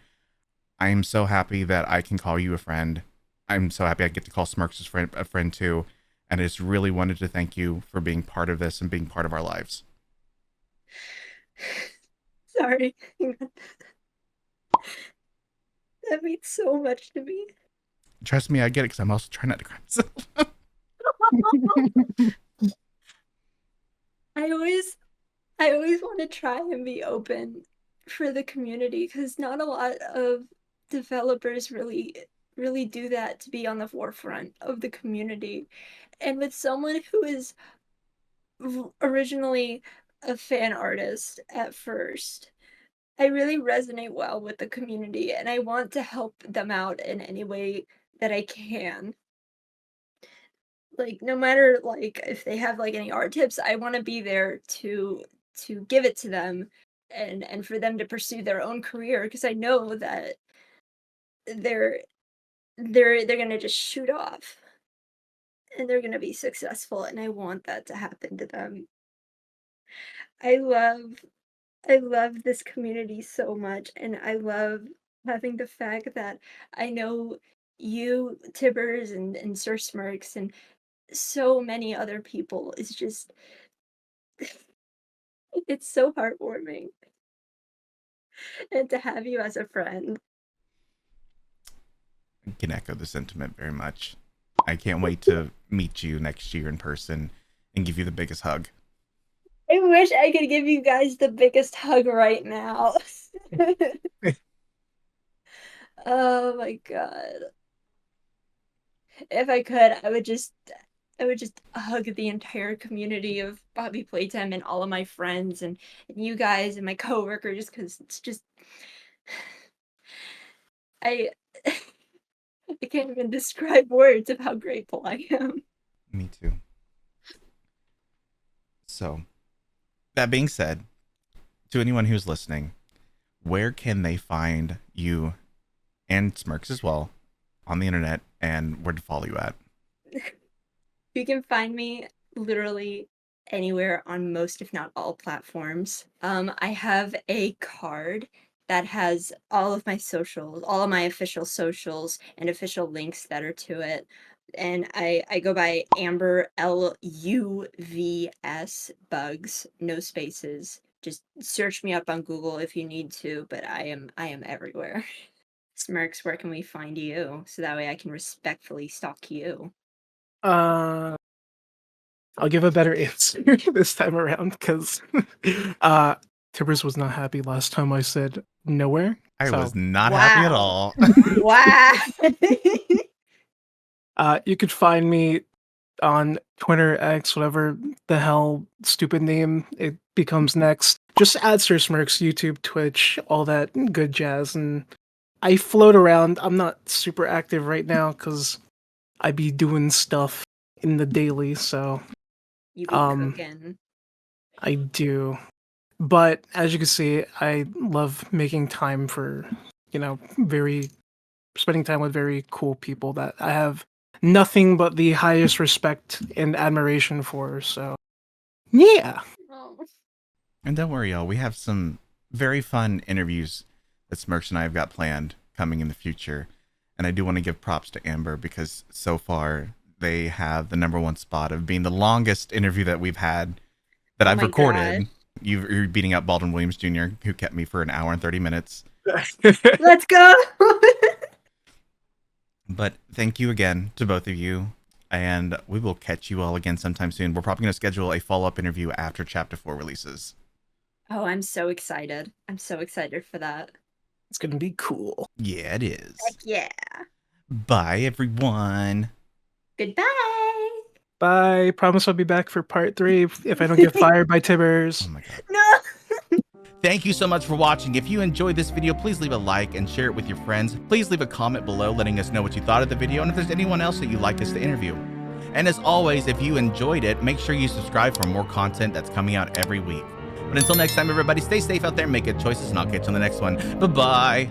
I am so happy that I can call you a friend. I'm so happy I get to call SirSmirkz a friend too. And I just really wanted to thank you for being part of this and being part of our lives. Sorry. That means so much to me. Trust me, I get it, because I'm also trying not to cry myself. I always want to try and be open for the community, because not a lot of developers really do that, to be on the forefront of the community. And with someone who is originally a fan artist at first, I really resonate well with the community, and I want to help them out in any way that I can. Like, no matter, like, if they have like any art tips, I want to be there to give it to them, and for them to pursue their own career, because I know that they're they're going to just shoot off, and they're going to be successful, and I want that to happen to them. I love I love this community so much, and I love having the fact that I know you, Tibbers, and SirSmirkz, and so many other people. It's just, it's so heartwarming. And to have you as a friend. I can echo the sentiment very much. I can't wait to meet you next year in person and give you the biggest hug. I wish I could give you guys the biggest hug right now. Oh my god. If I could, I would just hug the entire community of Bobby Playtime and all of my friends, and you guys and my coworkers, because it's just, I I can't even describe words of how grateful I am. Me too. So, that being said, to anyone who's listening, where can they find you and SirSmirkz as well on the internet, and where to follow you at? You can find me literally anywhere on most, if not all, platforms. I have a card that has all of my socials, all of my official socials and official links that are to it. And I go by Amber LUVS Bugs, no spaces. Just search me up on Google if you need to, but I am everywhere. SirSmirkz, where can we find you? So that way I can respectfully stalk you. I'll give a better answer this time around because Tibbers was not happy last time I said nowhere. I So, was not happy at Wow. all. Wow. you could find me on Twitter, X, whatever the hell stupid name it becomes next. Just add SirSmirkz, YouTube, Twitch, all that good jazz. And I float around. I'm not super active right now because I be doing stuff in the daily, so You be cooking. I do. But as you can see, I love making time for, spending time with very cool people that I have nothing but the highest respect and admiration for. So, yeah. Oh. And don't worry, y'all. We have some very fun interviews that SirSmirkz and I have got planned coming in the future. And I do want to give props to Amber because so far they have the #1 spot of being the longest interview that we've had that I've my recorded. God. You're beating out Baldwin Williams Jr., who kept me for 1 hour and 30 minutes. Let's go. But thank you again to both of you. And we will catch you all again sometime soon. We're probably going to schedule a follow-up interview after Chapter 4 releases. Oh, I'm so excited. I'm so excited for that. It's going to be cool. Yeah, it is. Heck yeah. Bye, everyone. Goodbye. Bye. Promise I'll be back for part 3 if I don't get fired by Tibbers. Oh my God. No. Thank you so much for watching. If you enjoyed this video, please leave a like and share it with your friends. Please leave a comment below letting us know what you thought of the video and if there's anyone else that you'd like us to interview. And as always, if you enjoyed it, make sure you subscribe for more content that's coming out every week. But until next time, everybody, stay safe out there, make good choices, and I'll catch you on the next one. Bye-bye.